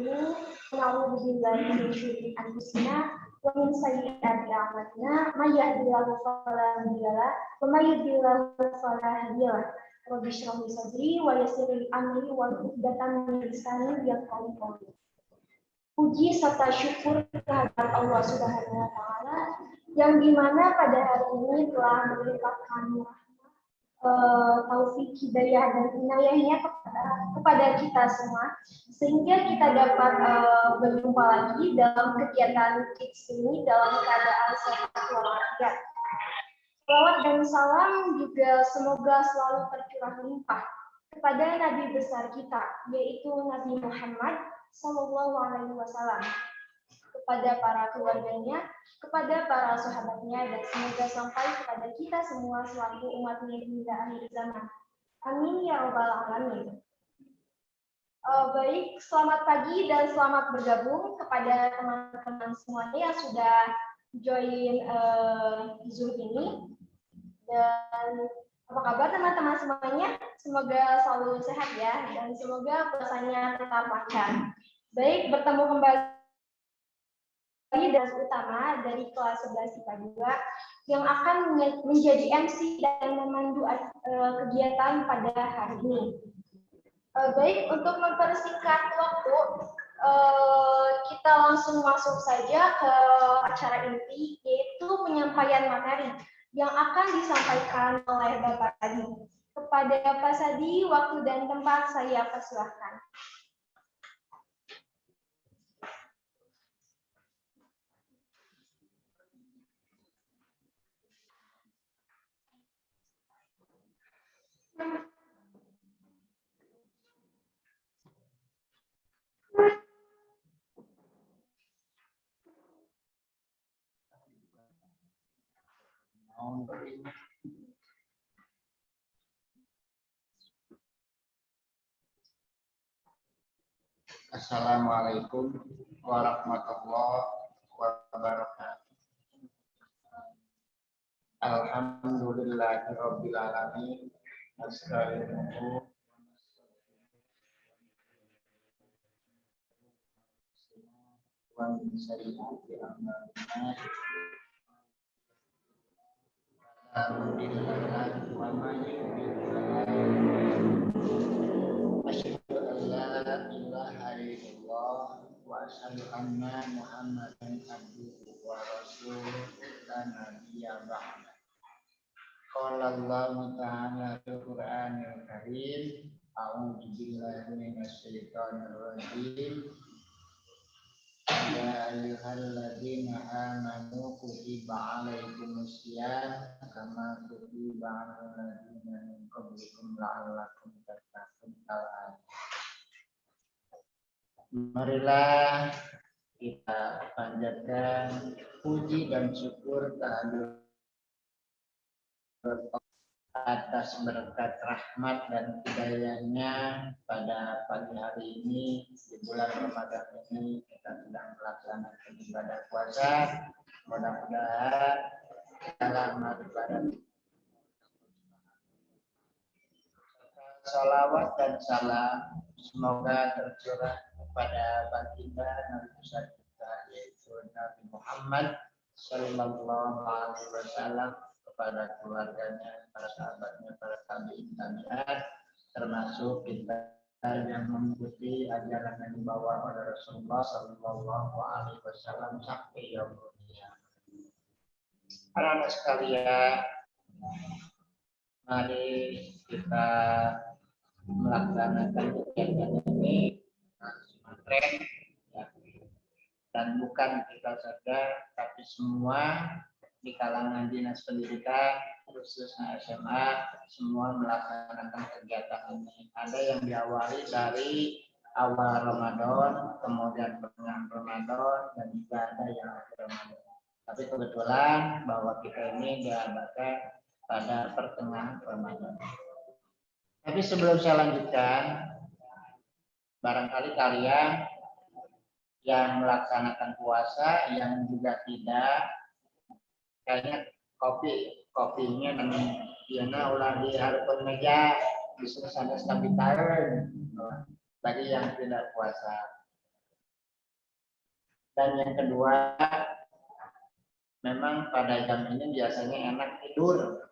ونعوذ بالله من شرور أنفسنا ومن سيئات أعمالنا من يهده الله فلا مضل له ومن يضلل فلا هادي له رب اشرح لي صدري ويسر لي أمري واحلul 'uqdatam min lisani yafqahu qawli. Puji serta syukur kehadirat Allah Subhanahu wa taala yang dimana pada hari ini telah melimpahkan taufik hidayah dan inayahnya kepada kita semua sehingga kita dapat berjumpa lagi dalam kegiatan Kids ini dalam keadaan sehat walafiat. Salawat dan salam juga semoga selalu tercurah limpah kepada Nabi besar kita yaitu Nabi Muhammad Sallallahu Alaihi Wasallam, kepada para keluarganya, kepada para sahabatnya, dan semoga sampai kepada kita semua selaku umatnya hingga akhir zaman. Amin ya robbal alamin. Baik, selamat pagi dan selamat bergabung kepada teman-teman semuanya yang sudah join Zoom ini. Dan apa kabar teman-teman semuanya? Semoga selalu sehat ya, dan semoga puasanya tetap lancar. Baik, bertemu kembali dan utama dari kelas 11 IPA 2 yang akan menjadi MC dan memandu kegiatan pada hari ini. Baik, untuk mempersingkat waktu, kita langsung masuk saja ke acara inti, yaitu penyampaian materi yang akan disampaikan oleh Bapak Sadi. Kepada Pak Sadi, waktu dan tempat saya persilahkan. Assalamualaikum warahmatullahi wabarakatuh. Alhamdulillahirabbil alamin. Astaghfirullah. Wa min sayyiati a'malina. Alhamdulillah wa man asyhadu an la ilaha illallah wa asyhadu anna Muhammadan abduhu wa rasuluhu la nabiyya ba'da. Qala Allah ta'ala fil Qur'anil Karim, a'udzu billahi minasy syaithanir rajim. Ya ayyuhalladzina amanu kutiba 'alaikumus syiyam kama kutiba 'alal ladzina min qablikum la'allakum tattaqun. Marilah kita panjatkan puji dan syukur kehadirat atas berkat rahmat dan hidayahnya pada pagi hari ini di bulan Ramadan ini kita sedang melaksanakan ibadah puasa. Mudah-mudahan dalam ibadah salawat dan salam semoga tercurah kepada baginda Nabi besar kita yaitu Nabi Muhammad Sallallahu Alaihi Wasallam, kepada keluarganya, para sahabatnya, para tabi'in tabi'at, termasuk kita yang mengikuti ajaran yang dibawa oleh Rasulullah Sallallahu Alaihi Wasallam sampai yaumul qiyamah. Anak-anak sekalian, mari kita melaksanakan kegiatan ini tren ya. Dan bukan kita saja, tapi semua di kalangan dinas pendidikan, khususnya SMA, semua melaksanakan kegiatan ini. Ada yang diawali dari awal Ramadan, kemudian pertengahan Ramadan, dan juga ada yang akhir Ramadan. Tapi kebetulan bahwa kita ini diadakan pada pertengahan Ramadan. Tapi sebelum saya lanjutkan, barangkali kalian yang melaksanakan puasa, yang juga tidak, kayaknya kopinya dan diana ulah di harapan meja bisa sana stabil bagi yang tidak puasa. Dan yang kedua, memang pada jam ini biasanya enak tidur.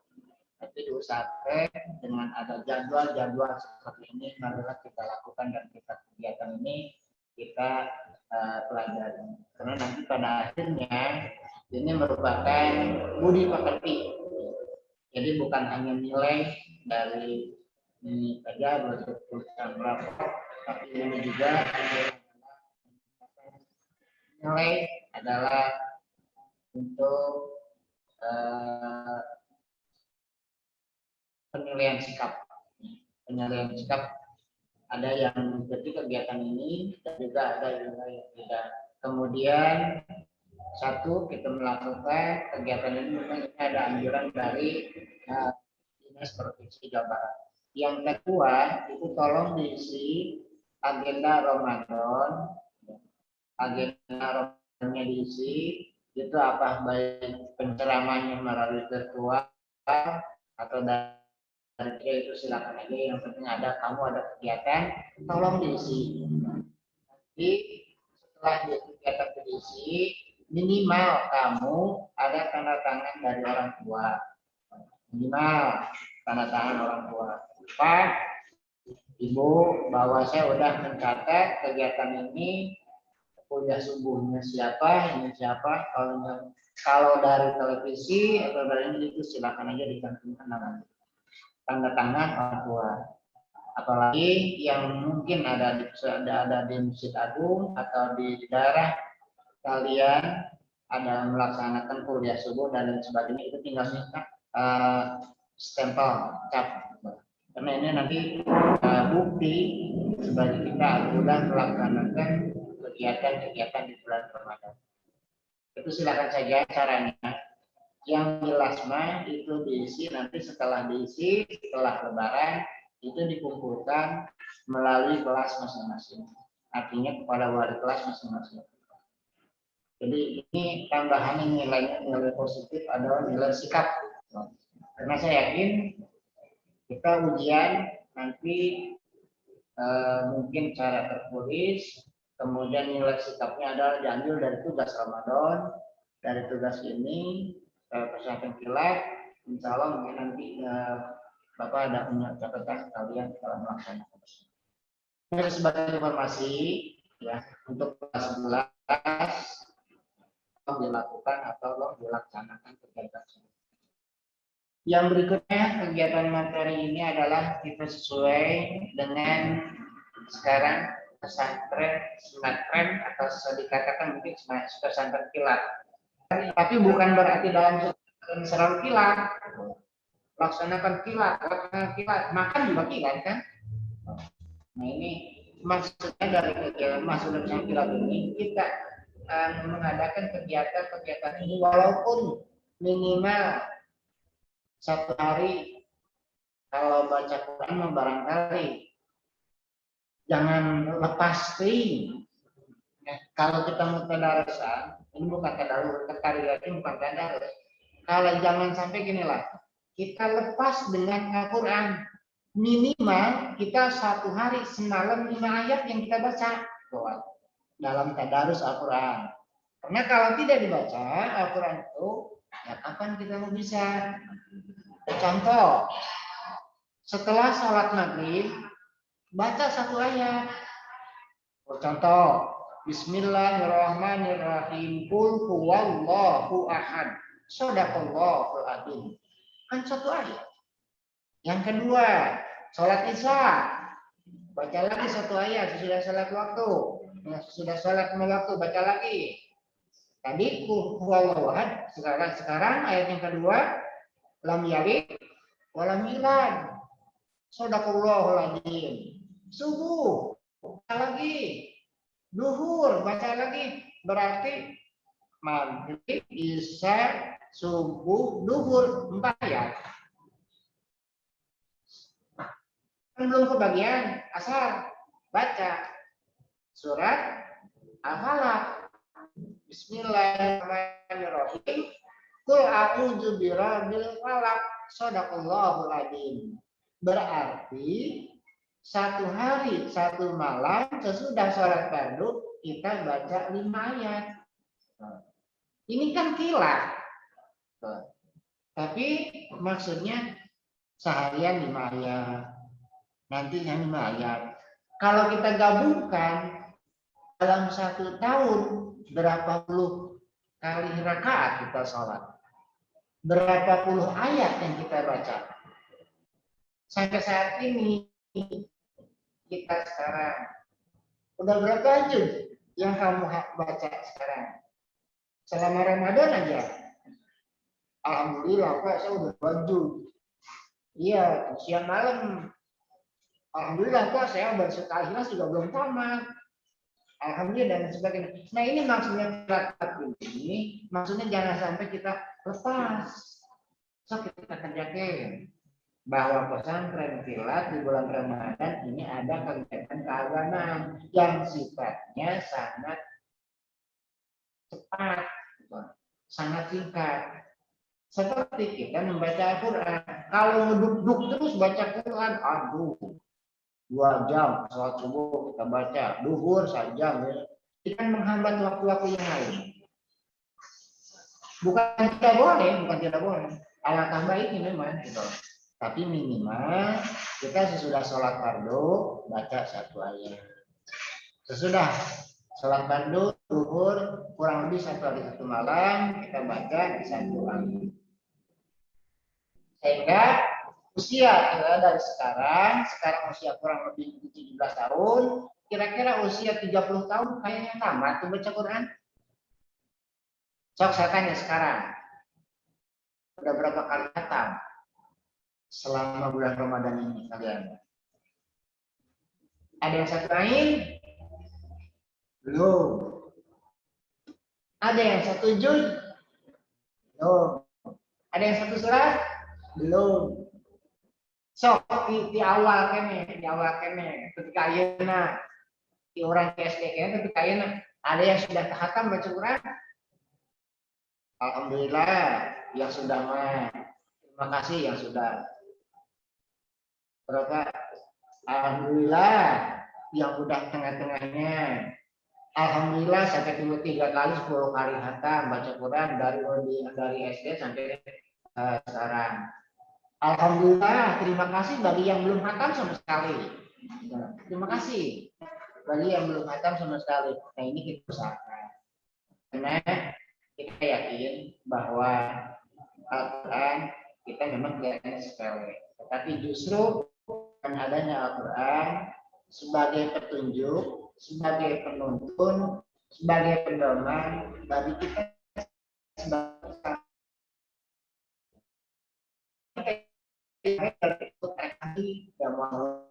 Tapi diusahakan dengan ada jadwal-jadwal seperti ini, marilah kita lakukan dan kita kegiatan ini kita pelajari. Karena nanti pada akhirnya ini merupakan budi pekerti. Jadi bukan hanya nilai dari ini saja bentuk tulisan rapor, tapi ini juga nilai adalah untuk penilaian sikap. Penilaian sikap ada yang mengikuti kegiatan ini dan juga ada yang tidak. Kemudian satu, kita melakukan kegiatan ini memang ada anjuran dari Dinas Provinsi Jawa Barat. Yang kedua, itu tolong diisi agenda Ramadan. Agenda Ramadannya diisi, itu apa, baik penceramahnya melalui virtual atau dari itu silakan aja, yang penting ada kamu ada kegiatan, tolong diisi. Jadi setelah kegiatan diisi, minimal kamu ada tanda tangan dari orang tua. Minimal tanda tangan orang tua. Pak, Ibu, bahwa saya udah mencatat kegiatan ini, kuliah subuhnya siapa, ini siapa. Kalau dari televisi atau dari ini itu silakan aja dicantumkan namanya. Tanda tangan orang tua. Apalagi yang mungkin ada di Masjid Agung atau di daerah kalian ada melaksanakan kuliah subuh dan lain sebagainya, itu tinggal minta stempel cap. Karena ini nanti bukti sebagai kita sudah melaksanakan kegiatan-kegiatan di bulan Ramadan. Itu silakan saja caranya. Yang jelas mah itu diisi nanti setelah Lebaran itu dikumpulkan melalui kelas masing-masing. Artinya kepada wali kelas masing-masing. Jadi ini tambahan nilai positif adalah nilai sikap. Karena saya yakin kita ujian nanti mungkin cara tertulis, kemudian nilai sikapnya adalah diambil dari tugas Ramadan. Dari tugas ini pesantren kilat, insya Allah mungkin nanti Bapak ada punya catatan kalian dalam melaksanakan. Ini sebagai informasi ya untuk kelas 11 dilakukan atau dilaksanakan kegiatan. Yang berikutnya kegiatan materi ini adalah kita sesuai dengan sekarang pesantren atau bisa dikatakan mungkin pesantren kilat. Tapi bukan berarti dalam selalu kilat. Laksanakan kilat, makan juga kilat kan? Nah ini maksudnya dari kegiatan masuk dalam kilat ini kita mengadakan kegiatan ini walaupun minimal 1 hari. Kalau baca Quran barangkali jangan lepas ting. Kalau kita mau tadarusan, ini bukan tadarus, ini bukan tadarus. Kalau jangan sampai gini lah, kita lepas dengan Al-Quran. Minimal kita 1 hari semalam 5 ayat yang kita baca dalam tadarus Al-Quran. Karena kalau tidak dibaca Al-Quran itu, ya kapan kita mau bisa? Contoh, setelah sholat maghrib baca 1 ayat. Contoh, Bismillahirrahmanirrahim. Qul huwallahu ahad. Shadaqallahul adzim. Kan 1 ayat. Yang kedua, sholat isya. Baca lagi 1 ayat sesudah sholat waktu. Sudah sholat waktu baca lagi. Tadi huwallahu ahad. Sekarang ayat yang kedua, lam yalid walam yulad. Shadaqallahul adzim. Subuh baca lagi. Duhur baca lagi. Berarti maghrib, isya, subuh, duhur 4 ayat. Belum kebagian asar, baca surat Al-Falaq. Bismillahirrahmanirrahim. Qul a'udzu birabbil falaq. Shadaqallahul adzim. Berarti 1 hari 1 malam sesudah sholat fardu kita baca 5 ayat. Ini kan kilat. Tapi maksudnya seharian 5 ayat. Nantinya 5 ayat. Kalau kita gabungkan dalam 1 tahun berapa puluh kali rakaat kita sholat? Berapa puluh ayat yang kita baca? Sampai saat ini kita sekarang udah berapa juz yang kamu baca sekarang? Selama Ramadan aja. Alhamdulillah Pak, saya udah 2 juz. Iya, siang malam. Alhamdulillah Pak, saya baru sekali Ikhlas juga belum tamat. Alhamdulillah dan sebagainya. Nah ini maksudnya ini, maksudnya jangan sampai kita lepas. So kita kerjakan bahwa pesantren kilat di bulan Ramadan ini ada kegiatan keagamaan yang sifatnya sangat cepat, sangat singkat. Seperti kita membaca Al-Quran. Kalau ngeduk-duk terus baca Quran, aduh, 2 jam sholat subuh kita baca, duhur 1 jam, ya. Itu kan menghambat waktu-waktu yang lain. Bukan tidak boleh. Alat tambah ini memang gitu. Tapi minimal kita sesudah sholat fardu baca 1 ayat. Sesudah sholat fardu duhur kurang lebih 1 hari 1 malam kita baca 1 ayat. Sehingga usia dari sekarang usia kurang lebih 17 tahun, kira-kira usia 30 tahun kayaknya tamat tuh baca Quran. Sok saya tanya sekarang, udah berapa kali khatam selama bulan Ramadan ini kalian? Ada yang 1 ain? Belum. Ada yang 1 juz? Belum. Ada yang 1 surat? Belum. Sok di awal kene ketika ayeuna di orang SD kene ketika ayeuna ada yang sudah khatam baca Quran? Alhamdulillah yang sudah mah. Terima kasih yang sudah. Berapa? Alhamdulillah yang udah tengah-tengahnya. Alhamdulillah sampai 3 kali 10 kali khatam baca Quran dari SD sampai sekarang. Alhamdulillah, terima kasih bagi yang belum khatam sama sekali. Terima kasih bagi yang belum khatam sama sekali. Nah ini kita usahakan. Karena kita yakin bahwa Al-Quran kita memang kelihatannya sepele. Tetapi justru dengan adanya Al-Quran sebagai petunjuk, sebagai penuntun, sebagai pedoman bagi kita sebagai yang mau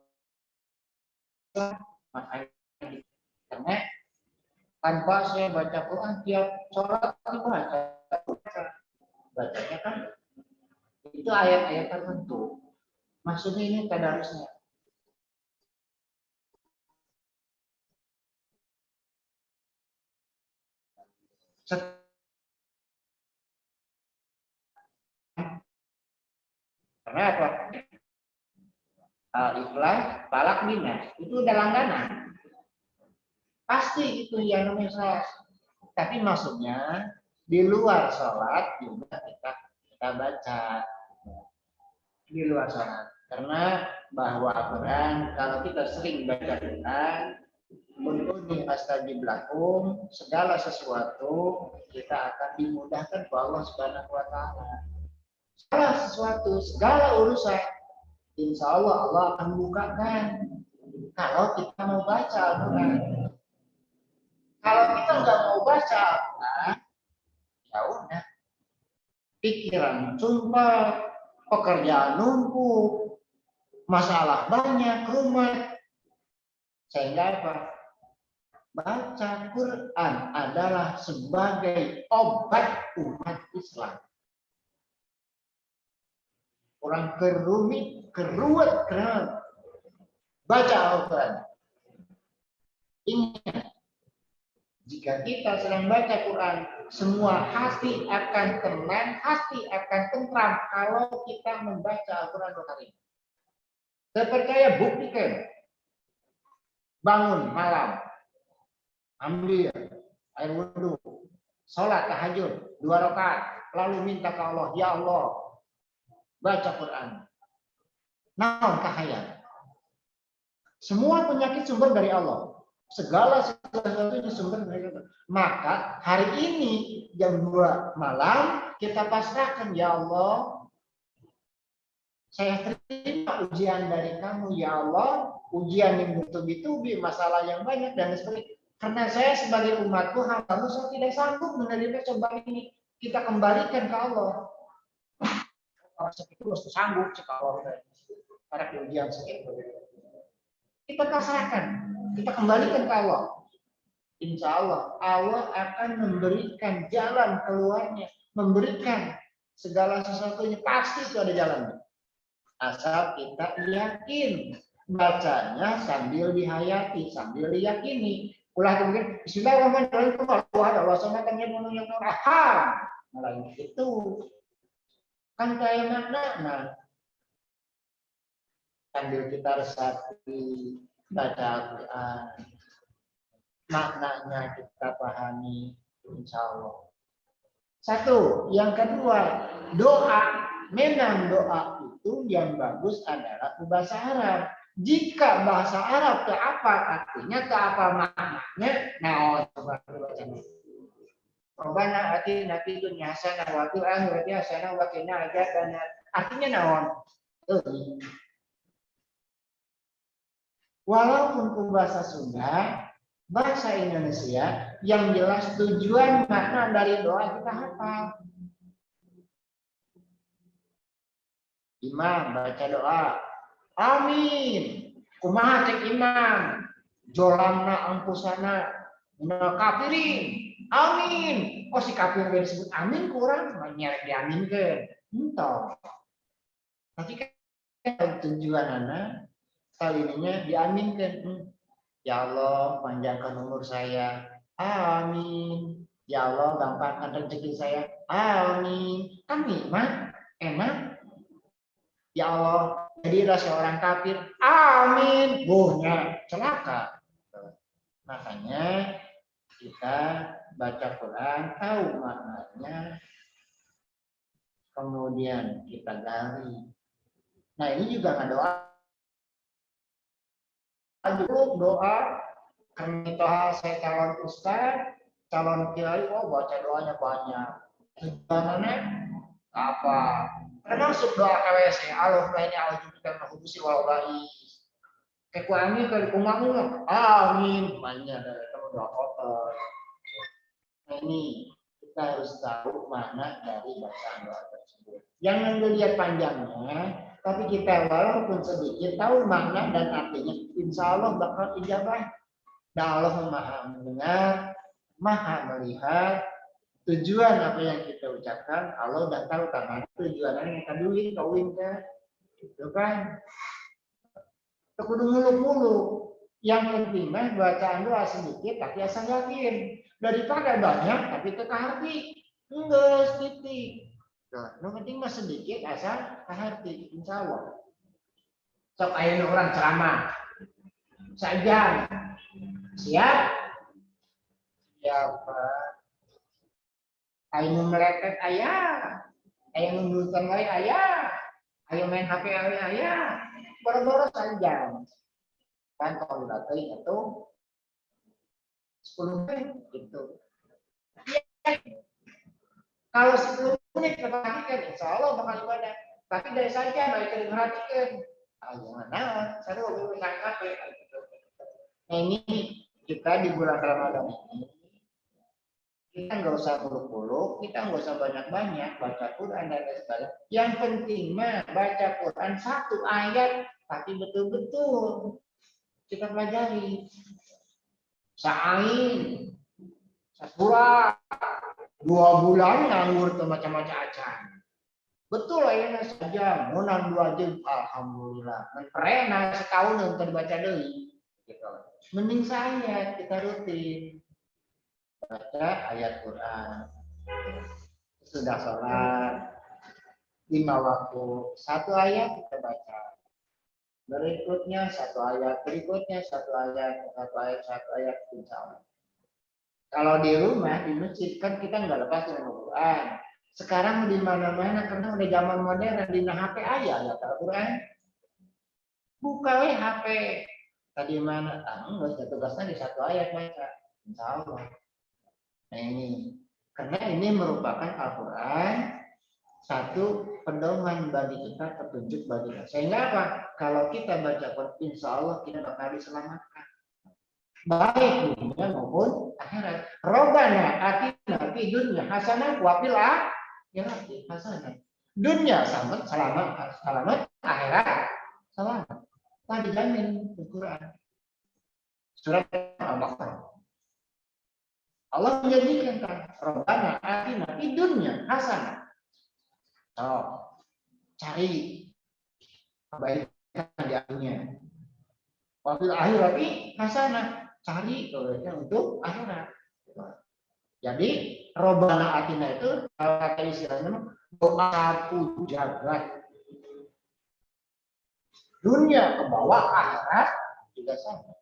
karena tanpa saya baca Quran tiap sholat bacanya kan itu ayat-ayat tertentu. Maksudnya ini tadarusnya. Karena apa? Ikhlas, Falak, Minas itu udah langganan. Pasti itu yang namanya sholat. Tapi maksudnya di luar sholat juga kita baca di luar sholat. Karena bahwa Al-Quran kalau kita sering baca Quran, Ud'uni astajib lakum, segala sesuatu kita akan dimudahkan oleh Allah Subhanahu wa taala. Segala sesuatu, segala urusan insya Allah akan bukakan kalau kita mau baca Al-Quran. Kalau kita nggak mau baca Al-Quran, ya udah, pikiran sumpah, pekerjaan numpuk, masalah banyak, rumah. Sehingga apa? Baca Quran adalah sebagai obat umat Islam. Orang kerumit, keruat, baca Al-Quran. Ingat, jika kita sedang baca Quran, semua hati akan tenang, hati akan tentram kalau kita membaca Al-Quran Al-Karim. Saya percaya, buktikan. Bangun malam, ambil air wudhu, sholat tahajud 2 rakaat, lalu minta ke Allah, ya Allah, baca Quran. Naon kahayang. Semua penyakit sumber dari Allah. Segala sesuatunya sumber dari Allah. Maka hari ini jam 2 malam kita pasrahkan, ya Allah, saya terima ujian dari kamu, ya Allah, ujian yang bertubi-tubi, masalah yang banyak dan sebagainya. Karena saya sebagai umatmu, hambamu, saya tidak sanggup menerima cobaan ini. Kita kembalikan ke Allah. Kalau seperti itu harus sanggup kalau para ujian seperti itu. Kita pasrahkan, kita kembalikan ke Allah. Insya Allah, Allah akan memberikan jalan keluarnya, memberikan segala sesuatunya, pasti itu ada jalannya. Asal kita yakin, bacanya sambil dihayati, sambil diyakini. Ulah kemudian Bismillahirrahmanirrahim, Allah laksanakan yang aham. Nah, itu kan kayak makna. Sambil kita resapi, baca Al-Quran, maknanya kita pahami, insya Allah. Satu, yang kedua, doa. Memang doa itu yang bagus adalah bahasa Arab. Jika bahasa Arab ke apa artinya, ke apa maknanya, nah, coba baca. Rabbana atina fid dunya hasanah wa fil akhirati hasanah wa qina adzabannar. Artinya naon? Walaupun bahasa Sunda, bahasa Indonesia, yang jelas tujuan makna dari doa kita hafal. Imam baca doa, amin. Kumaha cek imam, jolamna ampusana, kafirin, amin. Oh si kafir yang disebut amin kurang, nyerek diaminkan. Entah. Tapi kan tujuan anak kali ininya diaminkan. Ya Allah, panjangkan umur saya. Amin. Ya Allah, gampangkan rezeki saya. Amin. Kan nikmat, enak. Ya Allah, jadilah seorang kafir. Amin. Buhnya celaka. Makanya kita baca Quran, tahu maknanya, kemudian kita gali. Nah ini juga nggak doa. Doa karena toha saya calon ustaz, calon kiai, baca doanya banyak. Tujuannya apa? Termasuk doa KWC, Allahumma inni a'udzubika min al-khubuthi wal khaba'ith. Kekuami kalau kumamu, amin. Banyak dari doa kotor. Nah ini kita harus tahu makna dari bacaan doa tersebut. Jangan dilihat panjangnya, tapi kita walaupun sedikit tahu makna dan artinya, insya Allah bakal ijabah. Dan Allah maha mendengar, maha melihat tujuan apa yang kita ucapkan. Allah udah tahu kan tujuannya yang duit kawin kan, itu kan. Kudu muluk-muluk. Yang penting mah bacaan doa sedikit tapi asal yakin, daripada banyak tapi teka hati. Enggak titik. Yang penting mah sedikit asal hati, insya Allah. Sok ayeuna orang ceramah sajam, siap? Siapa? Ayeuna melepet ayah, ayeuna nundutan wae ayah, ayeuna main HP ayah, boro-boro sajam. Kan kalau datang itu 10 menit gitu. Kalau 10 menit kita perhatikan, insya Allah bakal ibadah. Tapi dari saja baik kita perhatikan. Gimana? Saya udah ngangkat. Nah ini kita di bulan Ramadan ini, kita nggak usah muluk-muluk, kita nggak usah banyak-banyak baca Quran dan lain sebagainya. Yang penting mah baca Quran 1 ayat, tapi betul-betul kita pelajari. Sa'ain, 1 bulan, 2 bulan nganggur ke macam-macam acan. Betul ayeuna saja, munang 2 jam, alhamdulillah. Menterena setahun untuk dibaca deui. Gitu. Mending saya kita rutin baca ayat Quran. Sudah sholat 5 waktu, 1 ayat kita baca. Berikutnya 1 ayat, berikutnya 1 ayat, 1 ayat, 1 ayat, insya Allah. Kalau di rumah, di masjid kan kita nggak lepas dengan Al-Quran. Sekarang di mana-mana karena udah zaman modern, di HP aja ya Al-Quran. Buka HP. Tadi mana? Enggak, tugasnya di satu ayat baca. Insya Allah. Nah ini, karena ini merupakan Al-Quran satu pedoman bagi kita, petunjuk bagi kita. Sehingga apa? Kalau kita baca Quran, insya Allah kita bakal diselamatkan. Baik dunia maupun akhirat. Robbana atina fi dunya hasanah wa fil akhirati hasanah. Dunia selamat, selamat, akhirat selamat. Tadi dijamin di Quran. Surat Al-Baqarah. Allah menjadikan Robbana atina fi dunya hasanah. Oh, cari kebaikan di dunia. Wa fil akhirati hasanah. Cari kebaikan untuk akhirat. Jadi Robbana atina itu kalau kata istilahnya doa satu jagat. Dunia ke bawah, akhirat juga sama.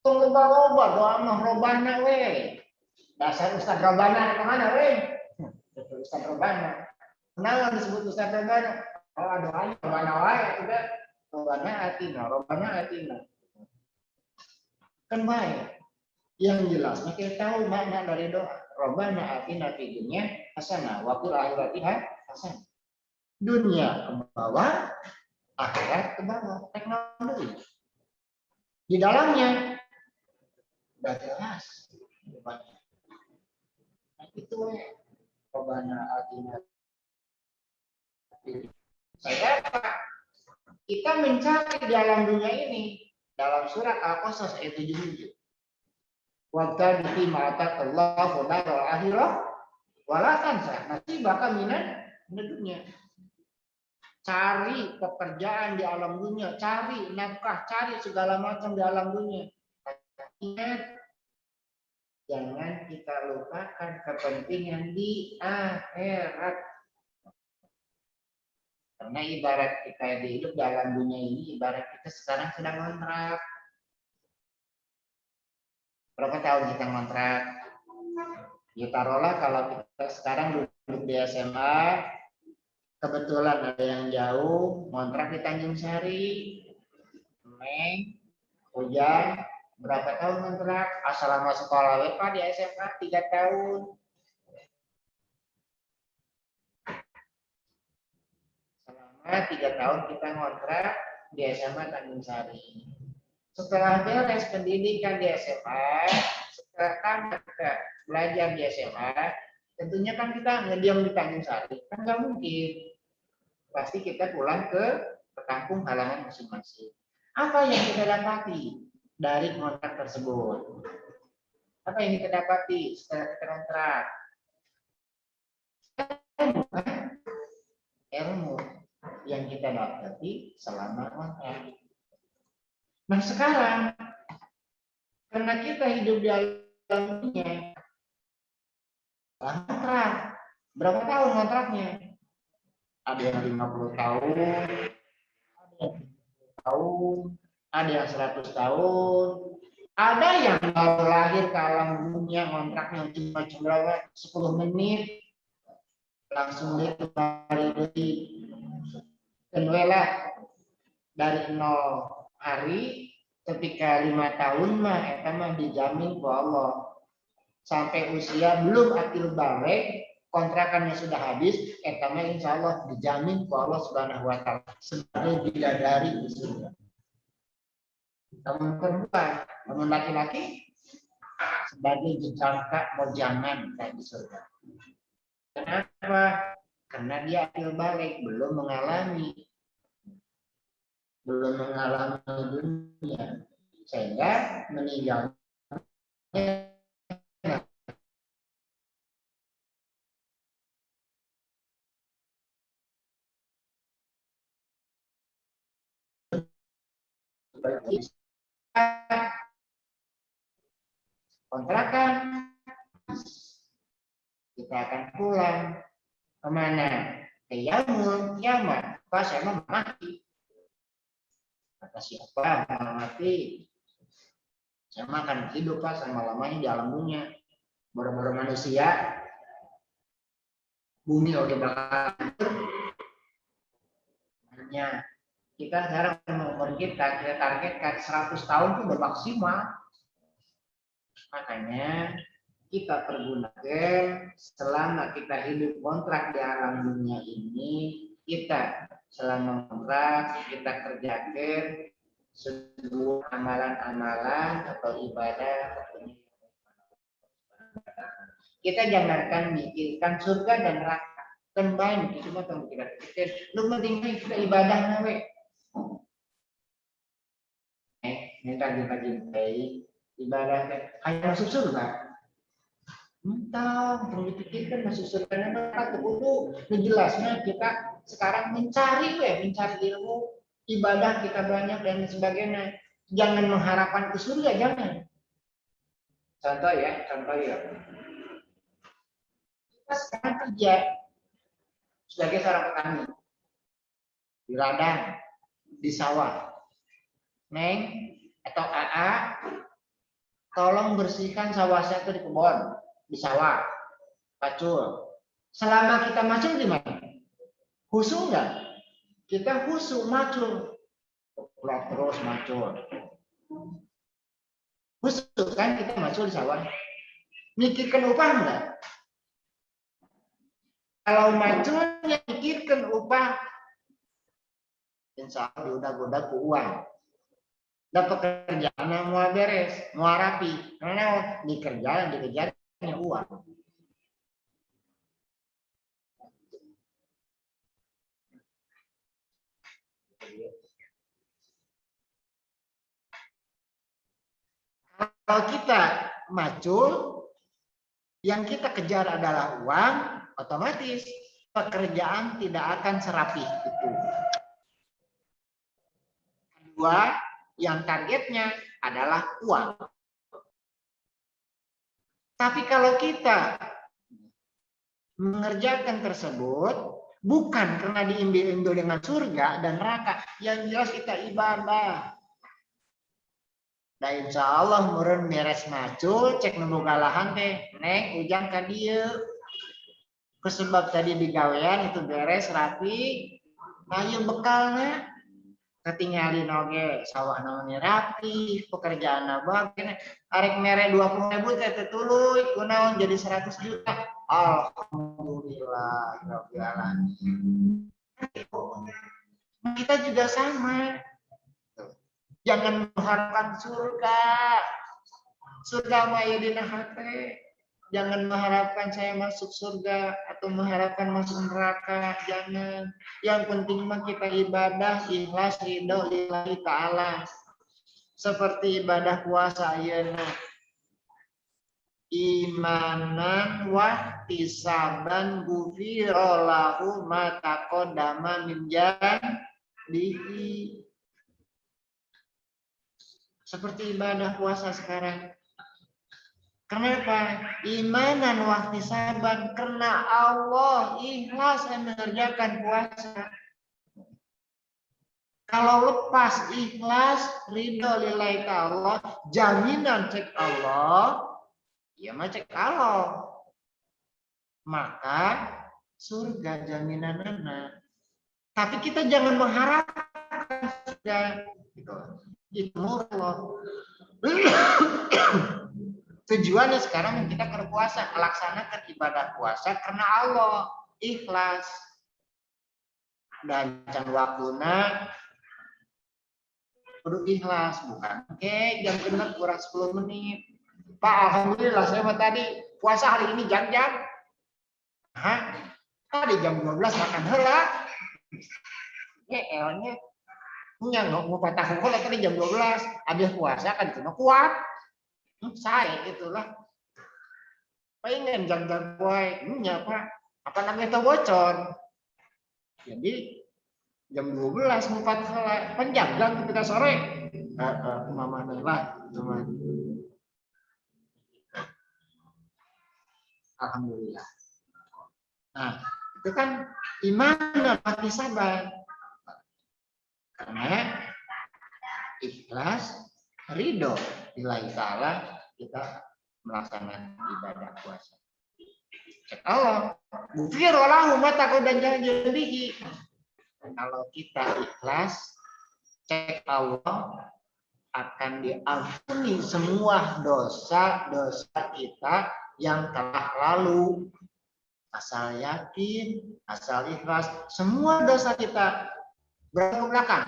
Tunggu roba doa mah Robbana we. Dasar Ustaz Robbana kemana we? Ustaz Robbana. Kenapa disebut Ustaz Robbana? Oh doanya Robbana wae juga. Robbana atina. Kan baik. Yang jelasnya kita tahu makna dari doa. Robbana atina fid dunya hasanah wa fil akhirati hasanah. Dunia ke bawah, akhirat ke bawah. Teknologi. Di dalamnya sudah jelas. Nah, itu Robbana atina. Saya kita mencari di alam dunia ini dalam surat Al-Qasas ayat 77. Wabtaghi ma ataqallahu daral akhirah wala tansa nasibaka minad dunya. Cari pekerjaan di alam dunia, cari nafkah, cari segala macam di alam dunia. Ingat, jangan kita lupakan kepentingan di akhirat. Karena ibarat kita hidup dalam dunia ini, ibarat kita sekarang sedang kontrak. Berapa tahun kita kontrak? Ya taruhlah kalau kita sekarang duduk di SMA, kebetulan ada yang jauh, kontrak di Tanjung Sari, Mei, hujan, berapa tahun kontrak? Asal masuk sekolah WPA di SMA 3 tahun. Selama 3 tahun kita kontrak di SMA Tanjung Sari. Setelah beres pendidikan di SMA, setelah tamat belajar di SMA, tentunya kan kita ngediam di Tanjung Sari, kan nggak mungkin. Pasti kita pulang ke kampung halaman masing-masing. Apa yang kita dapati dari kontrak tersebut? Apa yang kita dapati setelah kita kontrak? Ilmu yang kita dapati selama kontrak. Nah sekarang, karena kita hidup di alam dunia, kontrak, berapa tahun kontraknya? Ada yang 50 tahun, ada yang 50 tahun, ada yang 100 tahun, ada yang baru lahir ke alam dunia kontraknya cuma 10 menit, langsung dia dari kenuela dari 0 hari ketika 5 tahun mah eta mah dijamin ku Allah sampai usia belum akil balik kontrakannya sudah habis eta mah insyaallah dijamin ku Allah Subhanahu wa taala sebagai bidadari di surga. Namun perempuan, namun laki-laki sebagai jangka mojangan di surga. Kenapa? Karena dia akil balik belum mengalami dunia sehingga meninggalnya kontrakan kita akan pulang kemana? Ke yaumul kiamat pas emang mati. Kata siapa mati? Saya akan hidup pas selama-lamanya di alam dunia. boro-boro manusia bumi udah bakal hanya kita sekarang umur kita targetkan 100 tahun itu udah maksimal. Makanya kita pergunakan selama kita hidup kontrak di alam dunia ini, kita selama kontrak kita kerjakan sebuah amalan-amalan atau ibadah. Kita jangankan mikirkan surga dan neraka, combine itu semua tentang kita pikir. Lu pentingnya kita ibadah nawe. Minta cintai ibadah hanya masuk surga. Entah, perlu dipikirkan masuk surga neraka dulu. Jelasnya kita sekarang mencari ilmu, ibadah kita banyak dan sebagainya. Jangan mengharapkan ke surga, jangan. Contoh ya. Kita sekarang kerja sebagai seorang petani di ladang, di sawah. Neng atau AA, tolong bersihkan sawah saya itu di kebun, di sawah, pacul. Selama kita macul di mana? Khusyuk enggak? Kita khusyuk macul, terus macul. Khusyuk kan kita macul di sawah. Mikirkan upah enggak? Kalau maculnya mikirkan upah, insya Allah udah ke uang. Dapat pekerjaan mau beres, mau rapi, karena dikejarnya uang. Kalau kita macul, yang kita kejar adalah uang, otomatis pekerjaan tidak akan serapi itu. Kedua, yang targetnya adalah uang. Tapi kalau kita mengerjakan tersebut bukan karena diimbil-imbil dengan surga dan neraka, yang jelas kita ibadah. Dan insya Allah meureun beres macul, cek nemu galahan teh, neng ujang ka dieu. Kesebab tadi digawean itu beres rapi, nah ieu bekalna ketinggalin oge sawah namanya rapi, pekerjaan bagus, arek mere 20.000 teh tuluy, kunaon jadi 100 juta. Alhamdulillah, rabbil alamin. Kita juga sama. Jangan mengharapkan surga. Surga mah aya dina hate. Jangan mengharapkan saya masuk surga atau mengharapkan masuk neraka, jangan. Yang penting mah kita ibadah ikhlas ridho lillahi ta'ala. Seperti ibadah puasa ayeuna. Imanan wa tisaban ghufira lahu ma taqaddama min dzambihi. Seperti ibadah puasa sekarang. Kenapa? Imanan wa tisaban, karena Allah ikhlas mengerjakan puasa. Kalau lepas ikhlas ridho lillahi ta'ala, jaminan cek Allah, ya mah cek Allah. Maka surga jaminan anak. Tapi kita jangan mengharapkan surga. Itu Allah. Tujuannya sekarang kita berpuasa, melaksanakan ibadah puasa karena Allah ikhlas. Dan can waktuna kudu ikhlas, bukan oke jam genep kurang 10 menit. Pak, alhamdulillah saya mah tadi puasa hari ini jam-jam. Tadi jam 12 makan heula. Elnya punya mau patah heula tadi jam 12 habis puasa kan itu kuat. Saya itulah pengen jam-jam poe nya Pak apa namanya itu bocor jadi jam 12 4 penjam kita sore mama lah teman alhamdulillah. Nah itu kan iman dan hati sabar karena ikhlas ridho lillahi ta'ala kita melaksanakan ibadah puasa. Cek Allah, bufir walahu mataku dan janjihi. Kalau kita ikhlas, cek Allah akan diampuni semua dosa-dosa kita yang telah lalu. Asal yakin, asal ikhlas, semua dosa kita ke belakang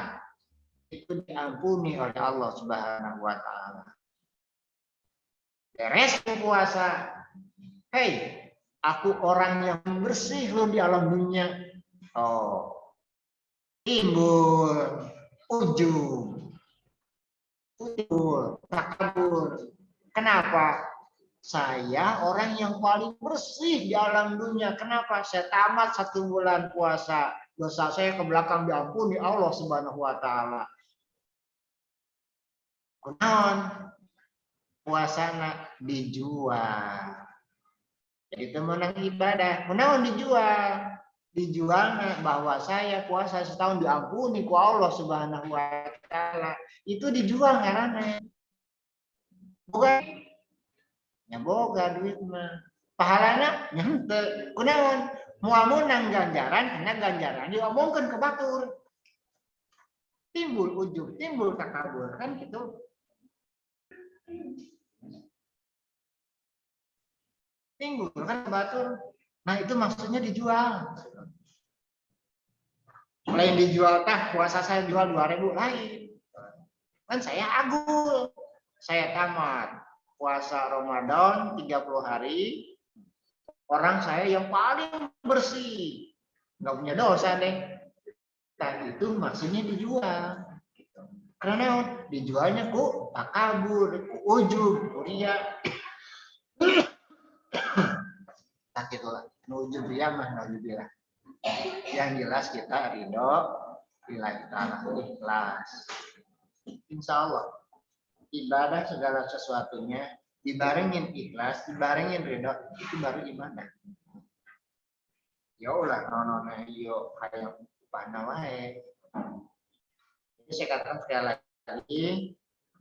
itu diampuni oleh Allah Subhanahu wa taala. Beres puasa. Hei, aku orang yang bersih loh di alam dunia. Oh, timbul ujub, takabur. Kenapa? Saya orang yang paling bersih di alam dunia. Kenapa? Saya tamat 1 bulan puasa. Dosa saya ke belakang diampuni Allah Subhanahu wa taala. Kunaon? Puasana dijual. Jadi temenang ibadah. Kunaon dijual? Dijualnya bahwa saya puasa setahun diampuni ku Allah Subhanahu wa taala. Itu dijual karena bukan nya boga duit mah pahalana nya henteu kunaon moal meunang ganjaran karena ganjaran diomongkeun ke batur timbul ujub timbul takabur kan gitu timbul kan ke batur. Nah itu maksudnya dijual. Lain dijual tah puasa saya jual 2.000 lain kan saya agul saya tamat puasa Ramadan 30 hari, orang saya yang paling bersih, nggak punya dosa deh. Dan itu maksudnya dijual. Karena dijualnya ku takabur, ku ujub, ku ria. Tak itulah, ujub ria mah nauzubillah. Yang jelas kita ridho, lillahi ta'ala ikhlas. Insya Allah. Ibadah segala sesuatunya dibarengin ikhlas, dibarengin ridho, itu baru ibadah. Ya Allah, nona yo kayak panah wae. Jadi saya katakan sekali lagi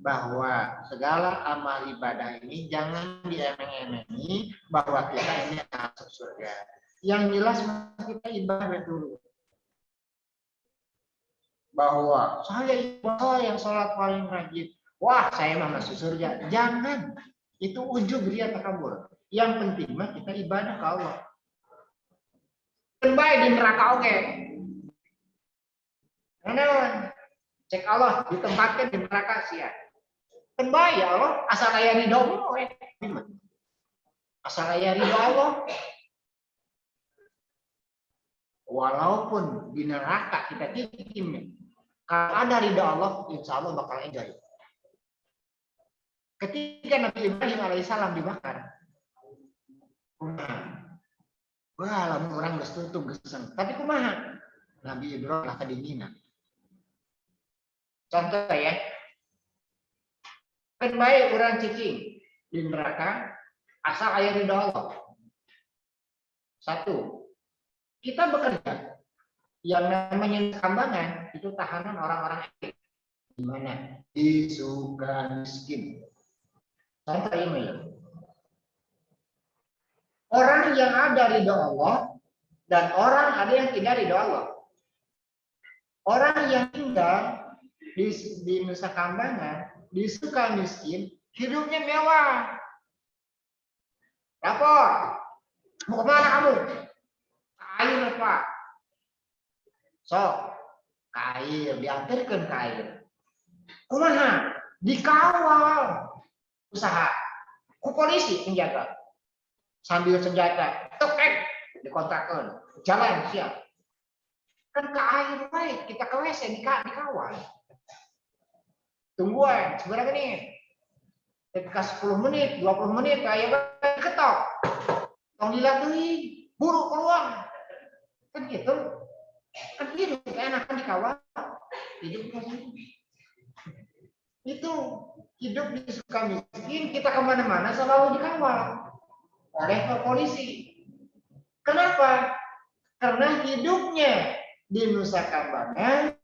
bahwa segala amal ibadah ini jangan diemeng-emengi bahwa kita ini masuk surga. Yang jelas kita ibadah dulu. Bahwa saya ibadah yang sholat paling rajin. Wah, saya mah masuk surga. Jangan. Itu ujub ria takabur. Yang penting mah kita ibadah ke Allah. Baik di neraka oke. Karena cek Allah ditempatkan di neraka sia. Baik ya Allah, asal aya ridho asal aya ridho Allah. Walaupun di neraka kita tikim, kalau ada ridho Allah, insya Allah bakal enjoy. Ketika Nabi Ibrahim alaihissalam dibakar, wah, lamun orang geus tutup geus seneng. Tapi kumaha? Nabi Ibrahim lah kedinginan. Contoh ya, kan baik orang cicing di neraka asal aya ridho Allah. Satu, kita bekerja yang namanya kambangan itu tahanan orang-orang di mana? Di suka miskin. Contoh ini, orang yang ada ridho Allah dan orang ada yang tidak ridho Allah. Orang yang tinggal di Nusa Kambangan, di suka miskin, hidupnya mewah. Lapor, mau kemana kamu? Air Pak. Sok, air, diantarkan ke air. Kumaha? Dikawal. Usaha ku polisi penjaga sambil senjata tokek dikontakkan jalan siap kan ke air baik kita ke WC dikawal tungguan seberapa menit ketika 10 menit 20 menit kayak ketok tong dilatih buru keluar kan gitu kan hidup enakan dikawal hidup itu hidup di suka miskin, kita kemana-mana selalu dikawal oleh polisi. Kenapa? Karena hidupnya di Nusa Kambangan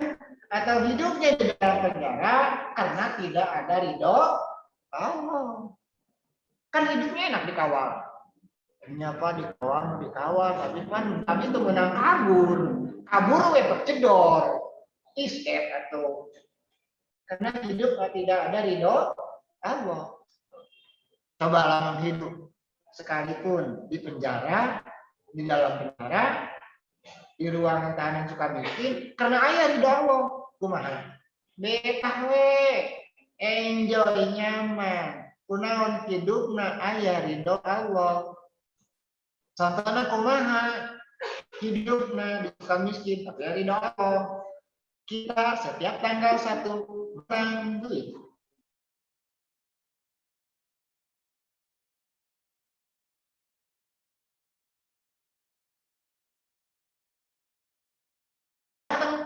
atau hidupnya di dalam penjara karena tidak ada ridho Allah. Kan hidupnya enak dikawal. Ini apa dikawal, tapi kan itu menang kabur we bercedor, escape atau karena hidup tidak ada ridho Allah. Coba lamun hidup sekalipun di penjara, di dalam penjara, di ruangan tahanan suka miskin, karena ayah ridho Allah, kumaha? Betah we, enjoy nyaman, kunaon hidupna ayah ridho Allah. Contohnya kumaha? Hidupna di suka miskin, tapi ayah ridho Allah. Kita setiap tanggal 1 menang duit.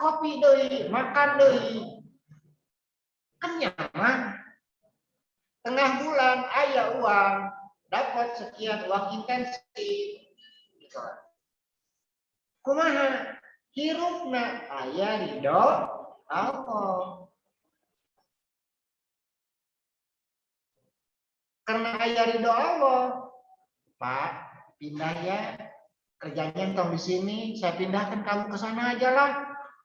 Kopi deui, makan deui. Kan nyaman. Tengah bulan aya uang, dapat sekian uang intensif. Gitu. Kumaha? Hirupna aya ridho Allah. Karena aya ridho Allah, Pak, pindah ya. Kerjanya entong di sini, saya pindahkan kamu ke sana aja lah.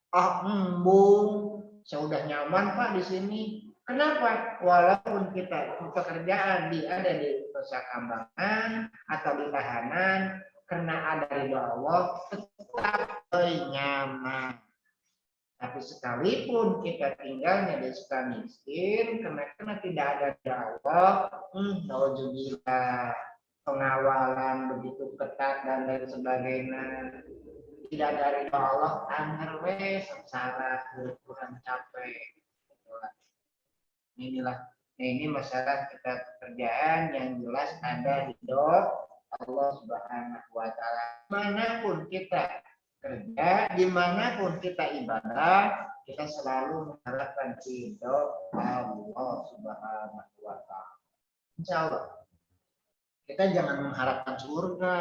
Ah, embung, saya udah nyaman Pak di sini. Kenapa? Walaupun kita pekerjaan ada di Nusa Kambangan atau di tahanan, karena ada ridho Allah, tetap nyaman. Tapi sekalipun kita tinggalnya di suka miskin, karena tidak ada ridho Allah, nauzubillah, pengawalan begitu ketat dan lain sebagainya. Tidak dari Allah anggar we sengsara kurang capek. Inilah ini masalah kita pekerjaan yang jelas ada ridho Allah Subhanahu wa taala. Manapun kita kerja, dimanapun kita ibadah, kita selalu mengharapkan ridho Allah Subhanahu wa taala. Insya Allah. Kita jangan mengharapkan surga.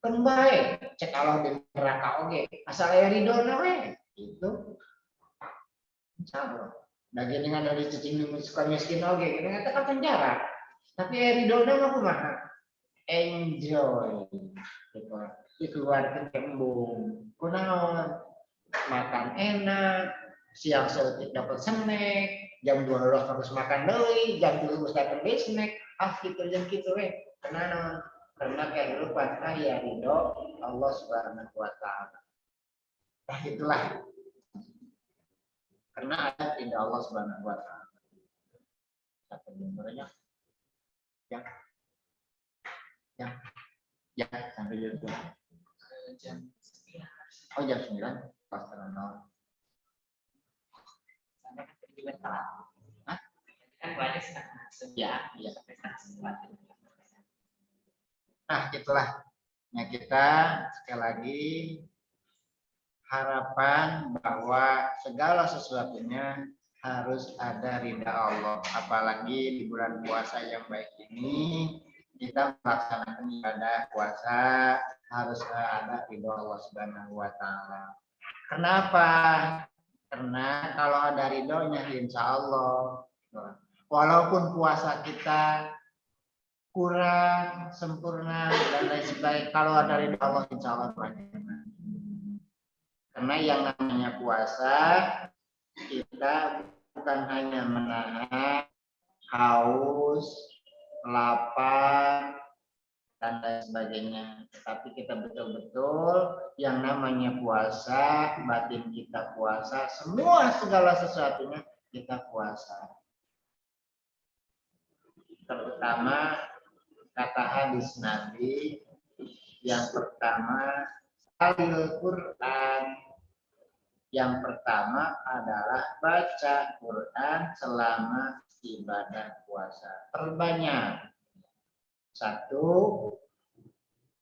Pembaik cek kalau di neraka oke asal aya ridona we itu insyaallah daging dengan dari cicing suka miskin oke kita kan penjara tapi aya ridona mah kumaha enjoy gitu dikeluarkan kembung kunaon makan enak siang seletik dapat snack jam 12 harus makan deui jam 12 dapat snack gitu jam gitu we kenaon karena kehidupan ayah ridho Allah Subhanahu wa taala. Nah itulah karena ada ridho Allah Subhanahu wa taala. Satu nomornya ya sampai jam oh jam 9 pas terang Hah? Kan banyak ya. Nah, itulah kita sekali lagi harapan bahwa segala sesuatunya harus ada ridha Allah. Apalagi di bulan puasa yang baik ini kita melaksanakan ibadah puasa harus ada ridha Allah Subhanahu wa taala. Kenapa? Karena kalau ada ridhonya insya Allah walaupun puasa kita kurang sempurna dan lain sebagainya kalau ada ridho Allah insya Allah banyak. Karena yang namanya puasa kita bukan hanya menahan haus, lapar dan lain sebagainya, tapi kita betul-betul yang namanya puasa, batin kita puasa, semua segala sesuatunya kita puasa. Terutama kata hadis Nabi yang pertama Al-Quran. Yang pertama adalah baca Quran selama ibadah puasa. Terbanyak. 1,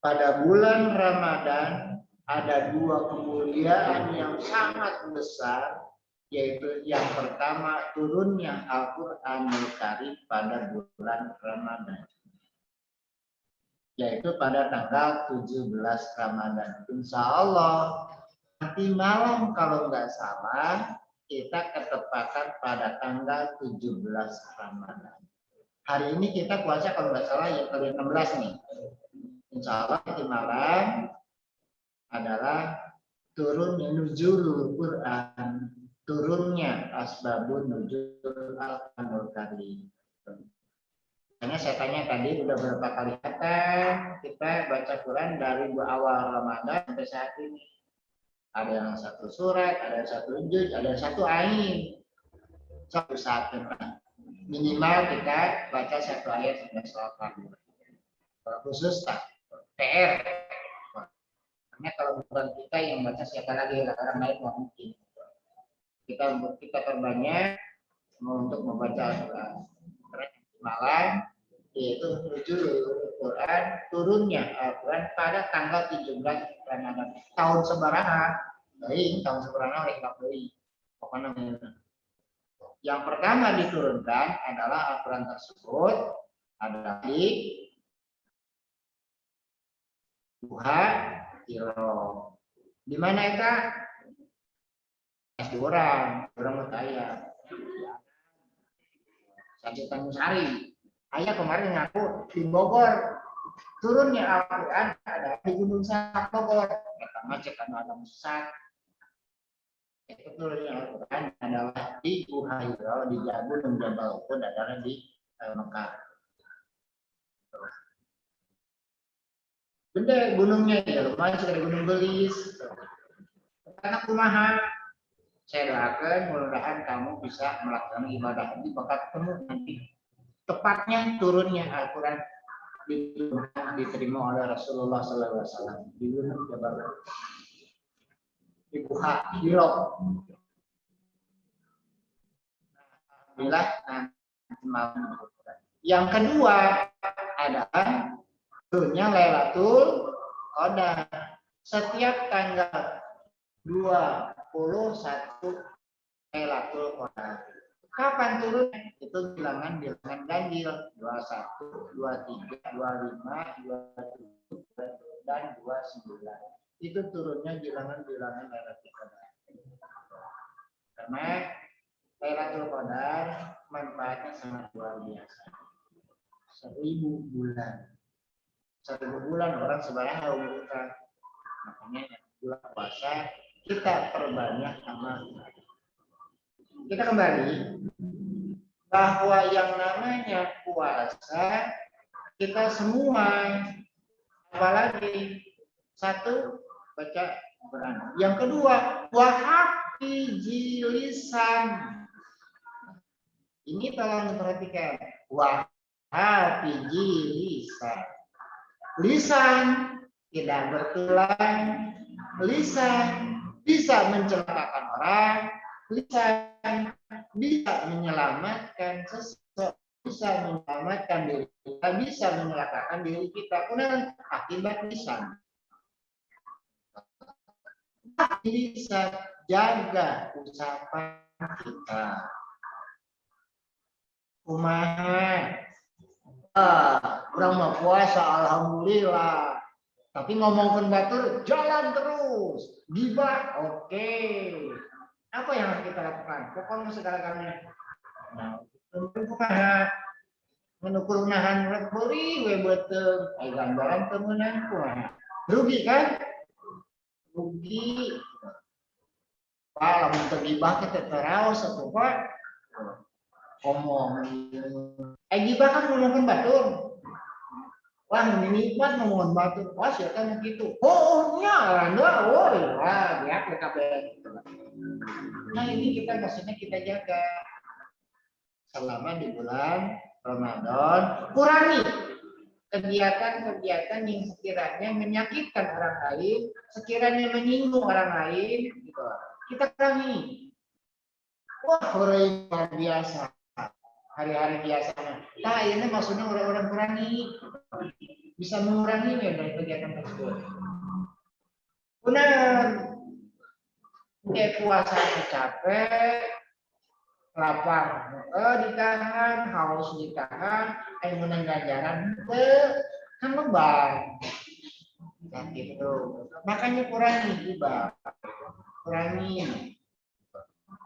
pada bulan Ramadan ada 2 kemuliaan yang sangat besar, yaitu yang pertama turunnya Al-Qur'anul Karim pada bulan Ramadan. Yaitu pada tanggal 17 Ramadan. Insya Allah nanti malam kalau nggak salah kita ketepatan pada tanggal 17 Ramadan. Hari ini kita puasa kalau nggak salah yang ke-16 nih. Insya Allah di malam adalah turunnya nuzulul Quran, turunnya asbabun nuzul Al-Qur'anul Karim. Karena saya tanya tadi udah berapa kali kata kita baca Quran dari awal Ramadan sampai saat ini. Ada yang satu surat, ada yang satu juz, ada yang satu ain. Satu satu. Minimal kita baca satu ayat sampai selesai. Khusus tak PR. Karena kalau bukan kita yang baca siapa lagi, orang lain nggak mungkin. Kita terbanyak untuk membaca Al-Quran. Malam yaitu menuju Al-Quran, turunnya Al-Quran pada tanggal 17 Ramadan. Tahun sebaraha, tahun sebaraha oleh Kapolri. Pokoknya yang pertama diturunkan adalah Al-Quran tersebut adalah di Duha Kiro. Di mana itu? Orang bertanya. Satu Tanjungsari. Ayah kemarin ngaku di Bogor turunnya Al-Quran ada di Gunung Sak Bogor. Kata macet karena ada musat. Itu turunnya Al-Quran adalah di Duha Kiro, di Gunung Jabal itu adalah di Mekah. Gede gunungnya ya, lumayan sekali Gunung Gelis. Karena kumaha, saya doakan mudah-mudahan kamu bisa melakukan ibadah ini bakal ketemu nanti. Tepatnya turunnya Al-Quran diterima oleh Rasulullah SAW di Gunung Jabal, di Duha Kiro. Alhamdulillah nanti malam. Yang kedua adalah turunnya Lailatul Qadar setiap tanggal 21 Lailatul Qadar. Kapan turunnya? Itu bilangan ganjil 21, 23, 25, 27 dan 29. Itu turunnya bilangan Lailatul Qadar. Karena Lailatul Qadar manfaatnya sangat luar biasa. 1000 bulan. 1000 bulan orang sebenarnya umur kita. Makanya bulan puasa kita perbanyak amal. Kita kembali bahwa yang namanya puasa kita semua, apalagi satu baca Quran, yang kedua wahaki jilisan. Ini tolong diperhatikan, wahaki jilisan. Lisan tidak bertulang, lisan bisa mencelakakan orang, lisan bisa menyelamatkan seseorang, bisa menyelamatkan diri kita, bisa menyelakakan diri kita. Kemudian akibat lisan. Bisa jaga ucapan kita. Kumaha. Orang mau puasa, alhamdulillah. Tapi ngomongin batur, jalan terus. Gibah, oke. Apa yang harus kita lakukan? Pokoknya segala-galanya. Nah, kumaha menukul nahan beri we betul. Ai gambaran temenan kumaha. Rugi kan? Rugi. Pak, lamun tergibah kita teraos atuh, Pak. Ngomong. Gibah kan ngomongin batur. Wah, nikmat ngomongin batur. Wah, siapa yang gitu? Oh, nya, woi, wah, lihat kabeh. Nah, ini kita maksudnya kita jaga selama di bulan Ramadan. Kurangi kegiatan-kegiatan yang sekiranya menyakitkan orang lain, sekiranya menyinggung orang lain, gitu. Kita kurangi. Wah, orang biasa. Hari-hari biasanya. Nah, ini maksudnya orang-orang kurangi. Bisa menguranginya dari kegiatan tersebut. Benar. Puasa capek, lapar ditahan, haus ditahan, menang ganjaran kan lebar. Nah, gitu. Makanya kurangi ibadah. Kurangi.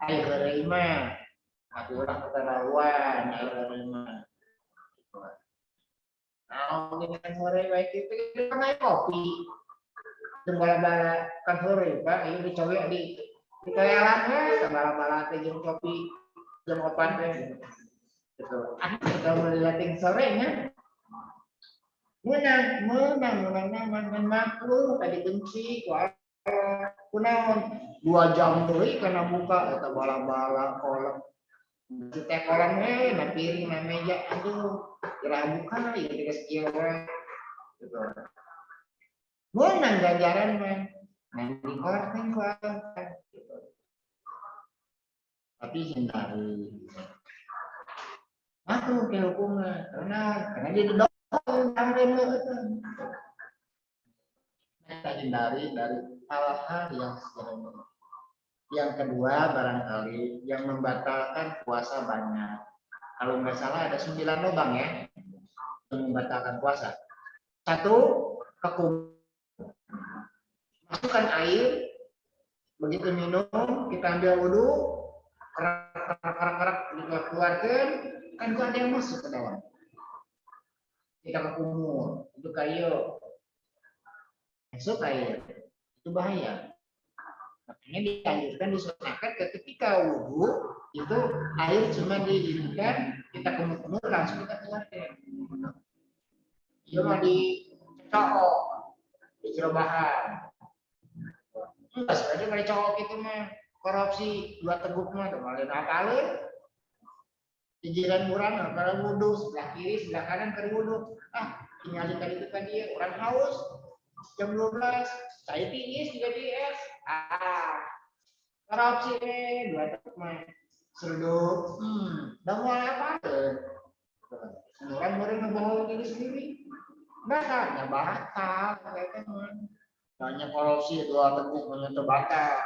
Air harima, aku ulah keterlaluan air harima. Nah, dengan sore baik itu kan air kopi. Bala-bala kan sore, Pak, ini dicowek di kayalannya, bala-bala teh jeung kopi jam 8 teh. Gitu. Kalau melihatin sorenya, menang makhluk tadi benci, kunaon 2 jam deui kana buka eta bala-bala kolam. Kita kolam na piring na meja, aduh, kira buka ya geus kieu we. Gitu. Menang ganjaran mah. Nang di kolam teh gitu. Tapi hindari. Aku ke hukumnya, karena dia kita hindari dari hal-hal yang sebenarnya. Yang kedua, barangkali yang membatalkan puasa banyak. Kalau nggak salah ada 9 lubang ya yang membatalkan puasa. 1, kekumur. Masukkan air, begitu minum, kita ambil wudhu, kerak dikeluarkan, kan itu ada yang masuk ke dalam. Kita kekumur, itu kayu. Masuk air, itu bahaya. Makanya dianjurkan disunahkan ketika wudhu itu air cuma diinginkan kita kumur-kumur langsung kita keluarkan. Cuma dicocok, dicerobahan. Enggak sengaja nggak dicocok itu mah korupsi 2 teguk mah kemarin apalin. Pijiran urang kalau wudhu sebelah kiri sebelah kanan ke wudhu. Tinggal itu kan dia orang haus jam 12 saya tinggi juga di es. Korupsi 2 teguk mah seruduk. Udah mau apa tuh? Orang ngebohong diri sendiri. Batalnya batal kayak mah. Banyak korupsi 2 teguk menyentuh batal.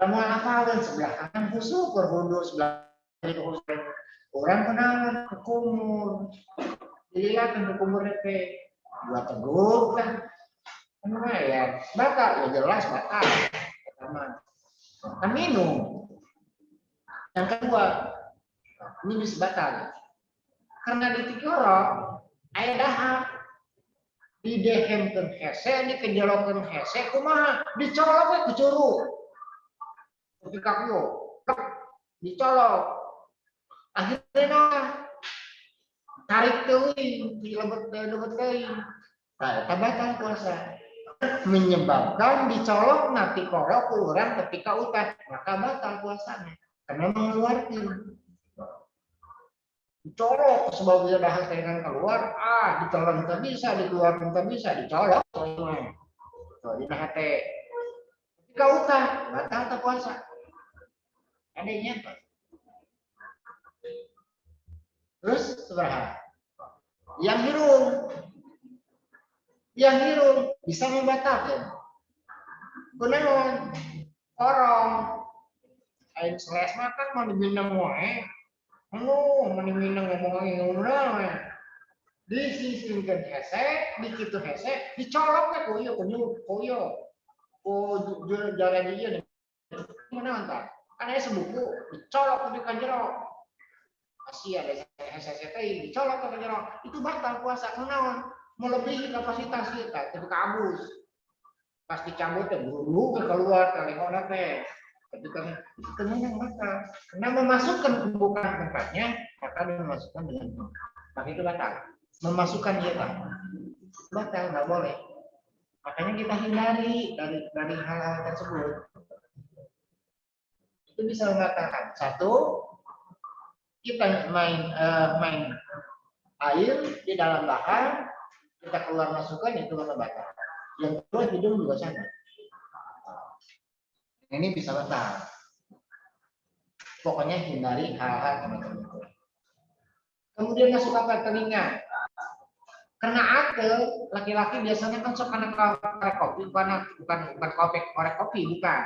Kamu hafalin sebelah kanan khusuk berwudu sebelah kiri khusuk. Orang kenal kekumur. Dilihat untuk kumur DP 2 teguk kan. Kenapa ya? Batal ya jelas batal. Pertama. Kan minum. Yang kedua, ini bisa batal. Karena ditikoro aya dahar. Didehemkeun hese, dikejelokeun hese, kumaha? Dicolok we ku curug. Ketika yo dicolok akhirnya tarik teuing dilebet teuing batal puasa menyebabkan dicolok nanti korok urang ketika utah maka batal puasanya karena mengeluarkan dicolok sebab dia dahar dengan keluar dicolok tak bisa dikeluarkan tak bisa dicolok ini hati ketika utah batal tak puasa adanya apa? Terus seberapa? Yang hirum bisa membatalkan. Kunaon? Korong. Ain seles makan mau diminum wae. Mau diminum ngomong we. Disisingkeun hese, dikitu hese, dicolok we koyo. Oh, jalan dia nih. Mana entar? Kan sebuku dicolok di kanjero. Masih ada SST dicolok ke kanjero. Itu batal puasa kenaon? Melebihi kapasitas kita, tapi kabus. Pas dicabut ya buru keluar telekona teh. Ketika itu yang batal. Karena memasukkan bukan tempatnya, maka memasukkan dengan maka itu batal. Memasukkan dia batal nggak boleh. Makanya kita hindari dari hal-hal tersebut. Itu bisa membatalkan. 1, kita main air di dalam bahar, kita keluar masukkan itu batal. Yang kedua hidung juga sama. Ini bisa batal. Pokoknya hindari hal-hal semacam itu. Kemudian masuk apa telinga. Karena akil laki-laki biasanya kan suka korek kopi, bukan korek kopi, bukan.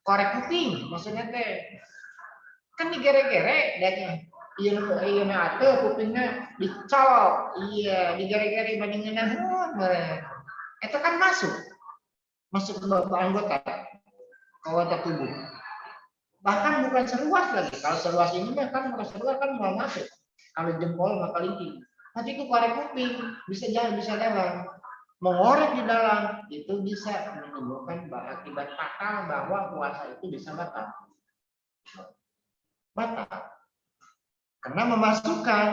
Korek kuping maksudnya teh kan digere-gere dan iya ate kupingnya dicolok digere-gere bandingnya itu kan masuk ke anggota kawat tubuh. Bahkan bukan seluas lagi. Kalau seluas ini kan kalau seluas kan mau masuk. Kalau jempol maka linting. Tapi itu korek kuping bisa jalan bisa dalam. Mengorek di dalam itu bisa menimbulkan akibat fatal bahwa puasa itu bisa batal. Batal. Karena memasukkan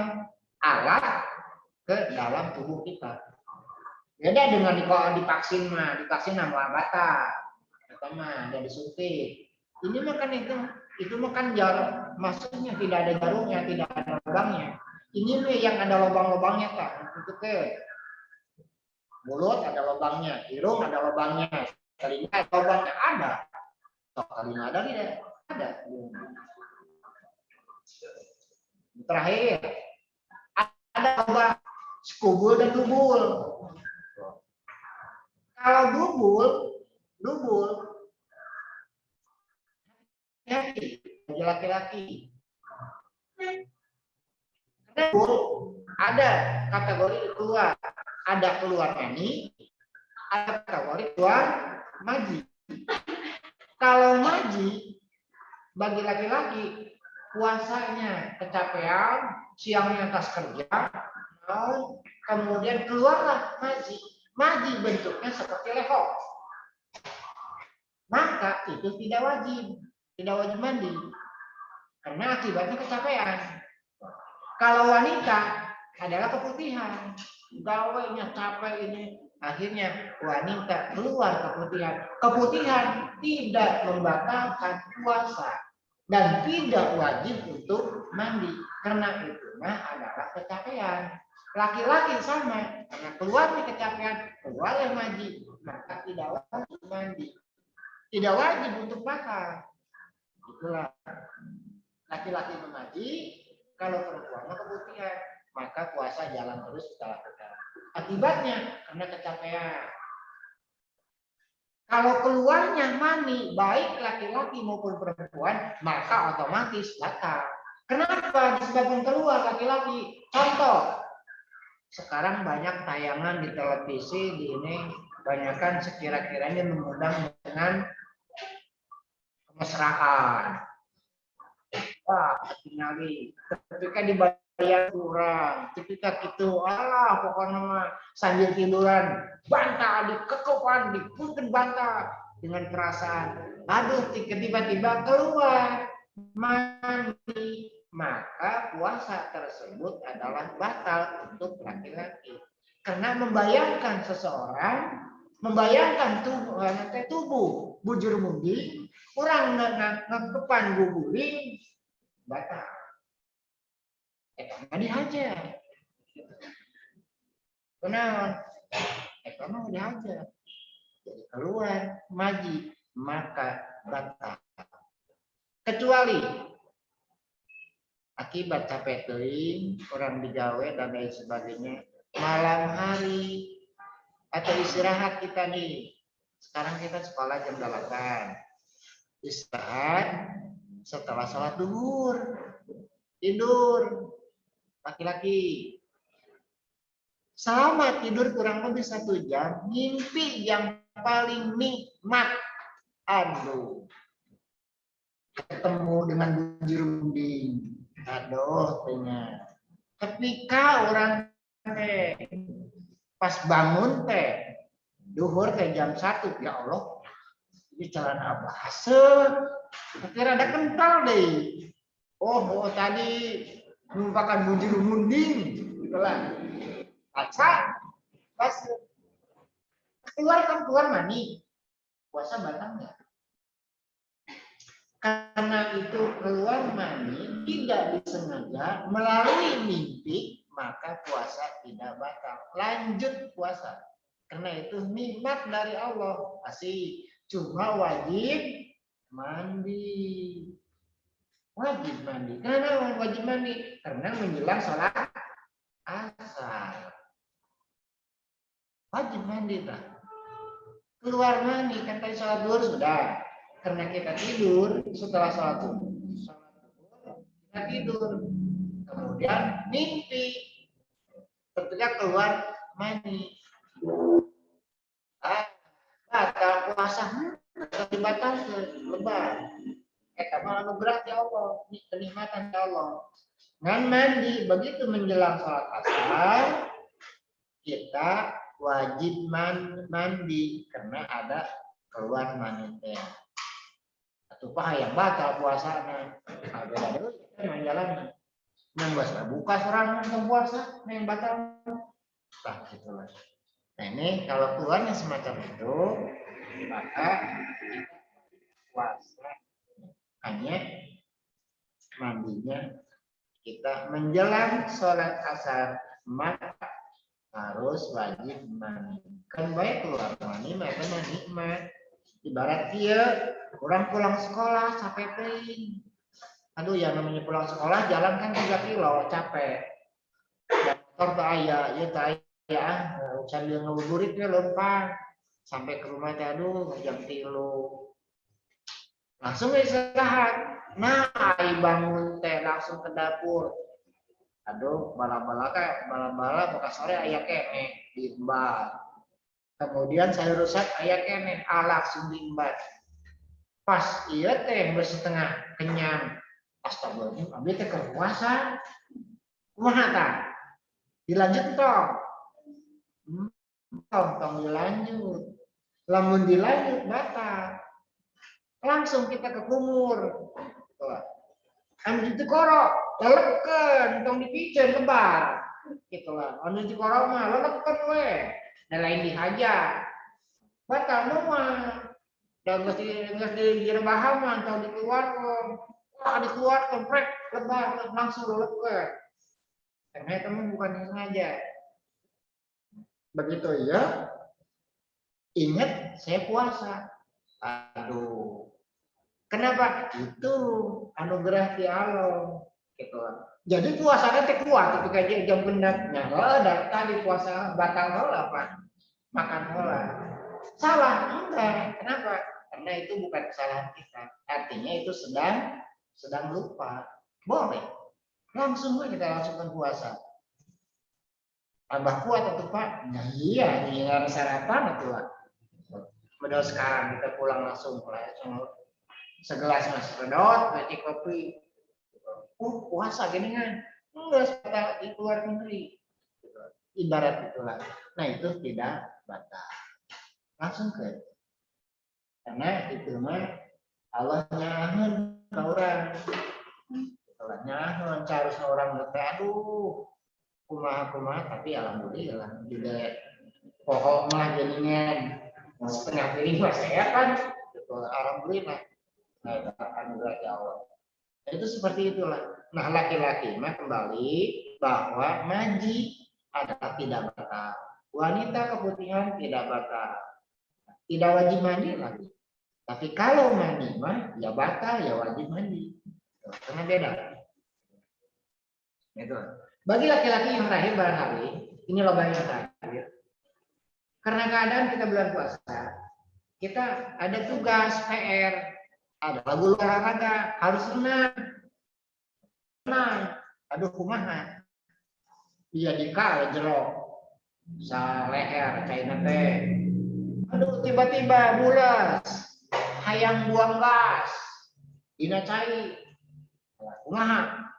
alat ke dalam tubuh kita. Beda dengan divaksin mah batal. Pertama ada disuntik. Ini makan itu makan jarum, maksudnya tidak ada jarumnya, tidak ada lubangnya. Ini nih yang ada lubang-lubangnya kan, itu ke mulut ada lubangnya, hidung ada lubangnya, telinga ada lubangnya, ada. Telinga ada tidak? Ada. Terakhir ada lubang skubul dan dubul. Kalau dubul bagi laki-laki. Ada kategori keluar, ada keluar mani, ada kategori keluar maji. Kalau maji bagi laki-laki puasanya kecapean, siangnya tas kerja, kemudian keluarlah maji. Maji bentuknya seperti lehok. Maka itu tidak wajib mandi. Karena akibatnya kecapean. Kalau wanita adalah keputihan. Gawainya capek ini. Akhirnya wanita keluar keputihan. Keputihan tidak membatalkan puasa. Dan tidak wajib untuk mandi. Karena itu adalah kecapean. Laki-laki sama. Karena keluar di kecapean, keluar maji. Maka tidak wajib mandi. Tidak wajib untuk makan. Itulah. Laki-laki memaji, kalau perempuan keputihan, maka puasa jalan terus kita lakukan. Akibatnya karena kecapean. Kalau keluarnya mani, baik laki-laki maupun perempuan, maka otomatis batal. Kenapa disebabkan keluar laki-laki? Contoh, sekarang banyak tayangan di televisi di ini, banyakkan sekira-kiranya mengundang dengan kemesraan. Wah, tinggali. Ketika dibayar kurang, ketika gitu, pokoknya mah sambil tiduran, bantah, dikekopan, dipunten bantah dengan perasaan. Aduh, tiba-tiba keluar mandi, maka puasa tersebut adalah batal untuk laki-laki. Karena membayangkan seseorang, membayangkan tubuh bujur mundi, orang ngekepan guguring, batal. Karena dihajar. Benar. Karena dihajar. Jadi keluar maji, maka batal. Kecuali akibat capek teuing, orang digawe dan lain sebagainya, malam hari atau istirahat kita nih. Sekarang kita sekolah jam 8. Istirahat setelah sholat duhur, tidur laki-laki sama tidur kurang lebih 1 jam, mimpi yang paling nikmat, aduh, ketemu dengan bujur mundi, aduh, ketika orang pas bangun duhur jam 1, ya Allah, ini celana base, akhirnya ada kental deh. Oh, tadi merupakan bujur munding, gitulah. Pas keluar mani, puasa batal nggak? Karena itu keluar mani tidak disengaja melalui mimpi, maka puasa tidak batal. Lanjut puasa. Karena itu nikmat dari Allah. Asih, cuma wajib mandi. Wajib mandi. Karena wajib mandi? Karena menjelang sholat asar. Wajib mandi tak? Keluar mandi kan tadi sholat duhur sudah. Karena kita tidur setelah sholat duhur, kita tidur. Kemudian mimpi ketika keluar mandi. Batal puasa dibatasi lebar. Eta mah anugerah ya Allah, kenikmatan ya Allah. Ngan mandi begitu menjelang sholat asar kita wajib mandi karena ada keluar mani teh. Atuh paha yang batal puasana. Beda deui kita jalan. Yang bahasa buka serangan yang puasa yang batal. Nah, gitulah. Nah ini kalau keluarnya semacam itu maka puasa hanya mandinya kita menjelang sholat asar maka harus wajib mandi. Kan baik keluar mandi maka nikmat. Ibarat dia orang pulang sekolah capek teuing. Aduh ya namanya pulang sekolah jalan kan 3 kilo capek. Motor teu aya, ieu teu aya sambil ngabuburit we lompat sampai ke rumah teh aduh jam 3. Langsung istirahat. Nah, ai bangun teh langsung ke dapur. Aduh, bala-bala bekas sore aya kene diimbat. Kemudian saya rusak aya kene langsung diimbat. Pas ieu teh geus setengah kenyang. Astagfirullahaladzim, abdi teh keur puasa. Kumaha tah? Dilanjut tong. Tong dilanjut. Lamun dilanjut batal. Langsung kita ke kumur. Anu di koro, lelekeun, tong dipiceun lebar. Gitulah. Anu di koro mah lelekeun we. Da lain dihajar. Batal mah. Dan geus direbahan mah tong dikeluarkeun. Wah, dikeluarkeun prek lebar langsung lelekeun. Karena itu bukan sengaja. Begitu ya. Ingat saya puasa. Aduh. Kenapa? Itu anugerah ti Allah. Gitu. Jadi puasanya teh kuat ketika jam gendaknya. Ada tadi puasa batal heula apa? Makan heula. Salah enggak. Kenapa? Karena itu bukan kesalahan kita. Artinya itu sedang lupa. Boleh. Langsung aja kita langsungkan puasa. Tambah kuat atau Pak? Nah iya, tinggal sarapan itu lah. Padahal sekarang kita pulang langsung segelas mas redot, nanti kopi. Puasa gini kan? Enggak, sebentar di luar negeri. Ibarat itulah. Nah itu tidak batal. Langsung ke. Karena itu mah Allah nyahan ke orang. Kalau nyahan harusnya orang berkata, aduh, kumaha tapi alhamdulillah juga pokok mah jaringan setengah piring mah saya kan alhamdulillah. Nah, anugerah Allah. Itu seperti itulah. Nah, laki-laki mah kembali bahwa mandi adalah tidak batal. Wanita keputihan tidak batal. Tidak wajib mandi lagi. Tapi kalau mandi mah ya batal ya wajib mandi. Karena beda. Itu. Bagi laki-laki yang terakhir barangkali ini lobang yang terakhir. Karena keadaan kita bulan puasa, kita ada tugas PR, ada lagu olahraga, harus renang. Aduh kumaha. Iya dikal jerok. Sa leher caina teh. Aduh tiba-tiba mules. Hayang buang gas. Dina cai. Kumaha.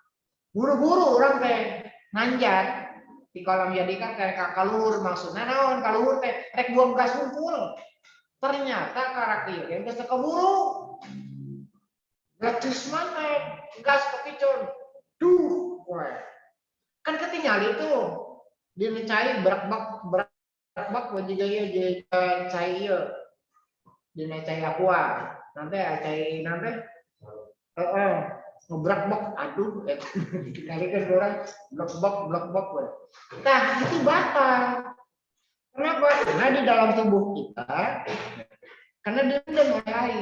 Buru-buru orang teh nanjat di kolam jadikan kayak kaluhur maksudnya naon kaluhur teh rek buang gas ngumpul. Ternyata karakter yang geus keburu. Gratis mana gas kepicun. Duh, wah. Kan ketinggal itu. Dia mencai berak-bak juga ya cai ieu. Dia cai aqua. Nanti cai nanti ngebrak-bak, aduh, dikalikan orang blok-bak. Nah, itu batal. Kenapa? Karena di dalam tubuh kita, karena dia sudah mulai.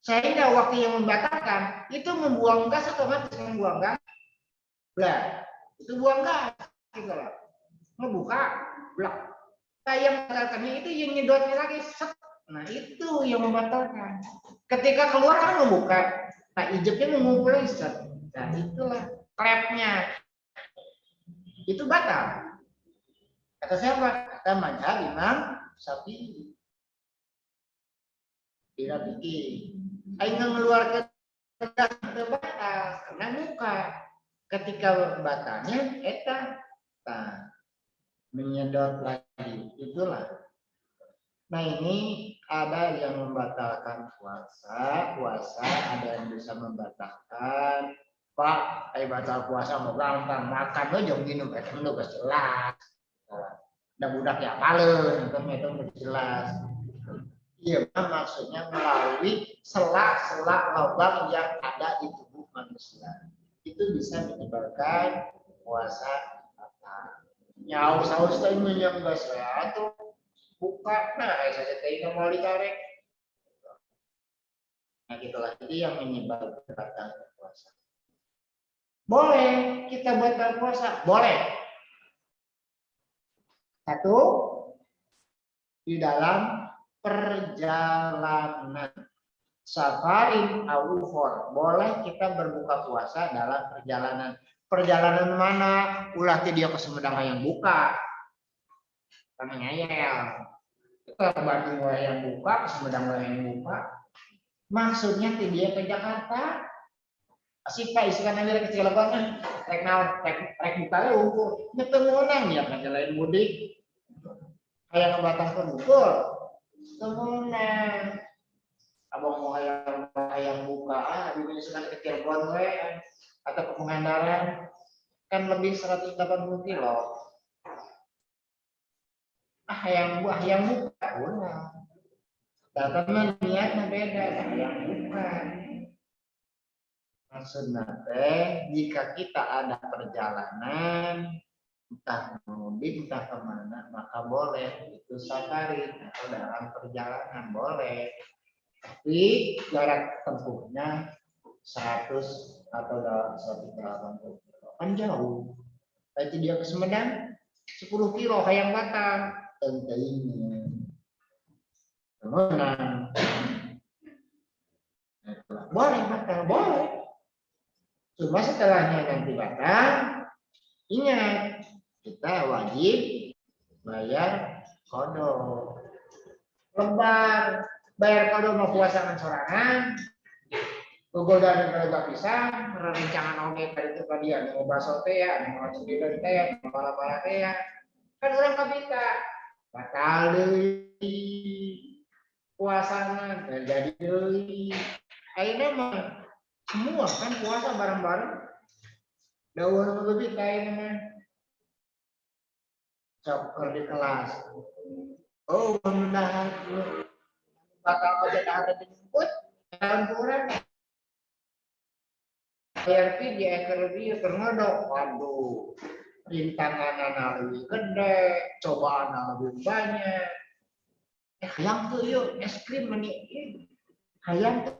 Sehingga waktu yang membatalkan, itu membuang gas otomatis membuang gas. Nah, itu buang gas. Gitu loh. Ngebuka, blok. Nah, yang membatalkannya itu yang nyedotnya lagi. Set. Nah, itu yang membatalkan. Ketika keluar kan membuka. Nah, ijabnya mengumpulkan set. Nah, itulah klepnya. Itu batal. Kata siapa? Kata mazhab Imam Syafi'i. tidak pikir. Aing ngeluarkan batal karena muka. Ketika batalnya eta menyedot lagi, itulah. Nah ini ada yang membatalkan puasa ada yang bisa membatalkan. Pak, batal puasa mau gampang makan aja minum itu udah jelas. Dan budak ya palen itu jelas. Iya, maksudnya melalui selak-selak lubang yang ada di tubuh manusia. Itu bisa menyebabkan puasa batal. Nyawa saus tadi menyangga saya tuh buka, nah saya tadi mau dikarek. Nah gitulah, jadi yang menyebabkan batalnya puasa. Boleh kita batal puasa, boleh. Satu, di dalam perjalanan safarin awufor, boleh kita berbuka puasa dalam perjalanan. Perjalanan mana? Ulah dia ke Sumedang yang buka. Sama ngeyel. Ke Bandung yang buka, ke Sumedang yang buka. Maksudnya dia ke Jakarta. Sika isukan aja kecil banget. Rek naon, rek buka ukur. Ketemu nang ya ngejalain mudik. Kayak ke Batam pun ukur. Kemudian abang mau hayang buka, ini sudah ke Cirebon atau ke Pangandaran kan lebih 180 kilo. Hayang buka, ulah. Datang niatnya beda, hayang buka. Maksudnya jika kita ada perjalanan, entah mudik, entah kemana, maka boleh itu safari atau dalam perjalanan boleh. Tapi jarak tempuhnya 100 atau dalam 180 kilo kan jauh. Tapi dia ke Sumedang 10 kilo hayang Batam tentunya menang. Boleh batal, boleh. Cuma setelahnya nanti batal, ingat kita wajib bayar kodok. Lebar bayar kodok mau puasa dengan sorangan. Kegodaan kalau pisang, rencangan oke dari itu dia mau baso teh ya, mau cendil teh ya, mau malam teh ya, kan orang kabita batal deui puasana dan jadi deui. Ayeuna mah semua kan puasa bareng-bareng. Daun lebih kain mah sok di kelas. Oh, benar. Bakal aja ada dijemput, dalam kurang. PRP di ekologi ternodok, waduh, rintangan lebih gede, cobaan lebih banyak. Hayang tuh yuk, es krim menikmati. Hayang tuh.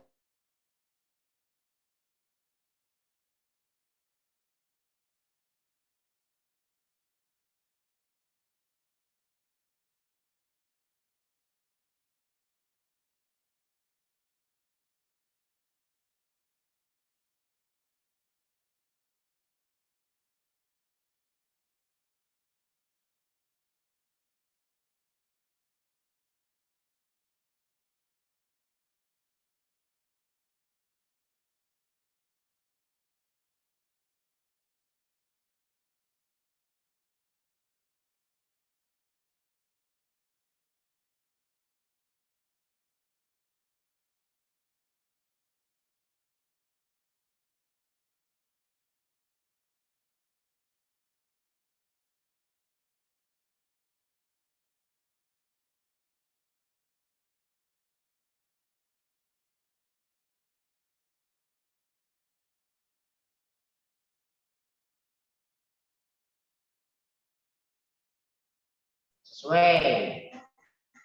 Sesuai.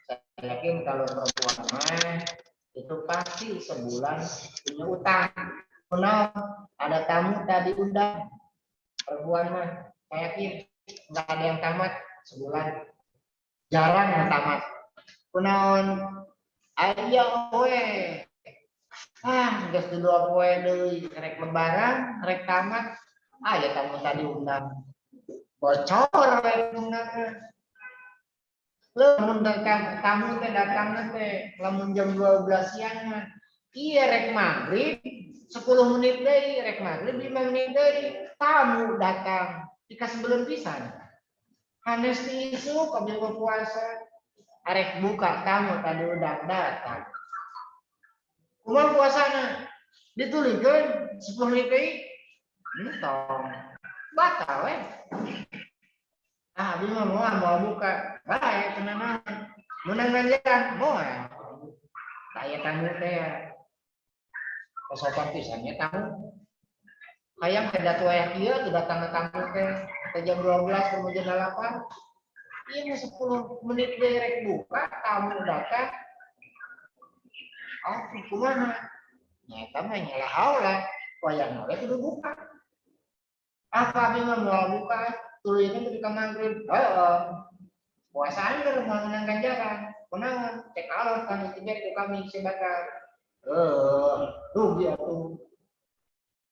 Saya yakin kalau perempuan mah itu pasti sebulan punya utang. Kenal ada tamu tadi undang perempuan mah saya yakin nggak ada yang tamat sebulan, jarang yang tamat. Kunaon aja we geus dua poe deui rek lebaran rek tamat ya tamu tadi undang bocor rek undang. Lamun tamu teh datang teh lamun jam 12 siang. Iya rek maghrib 10 menit deui, rek maghrib 5 menit deui. Tamu datang dikasih belum pisan. Hanes ti isuk kabeh puasa. Arek buka tamu tadi udah datang. Kumaha puasana? Ditulikeun 10 menit deui. Entong. Batal we. Ah, abi mah mau buka. Bae tenan. Menang ganjaran moal. Saya tamu teh kesopan pisannya tamu. Hayang teh datu aya kieu teu datang tamu teh jam 12 kemudian 8. Ieu mah 10 menit deui rek buka, tamu datang. Oh, kumaha? Nya eta mah nyalah haula, wayang we kudu buka. Apa abi mah moal buka, tuluy ketika maghrib. Heeh. Puasaan keur moal menang ganjaran. Kunaon? Cek alon kan itu kami sebatas. Rugi atuh.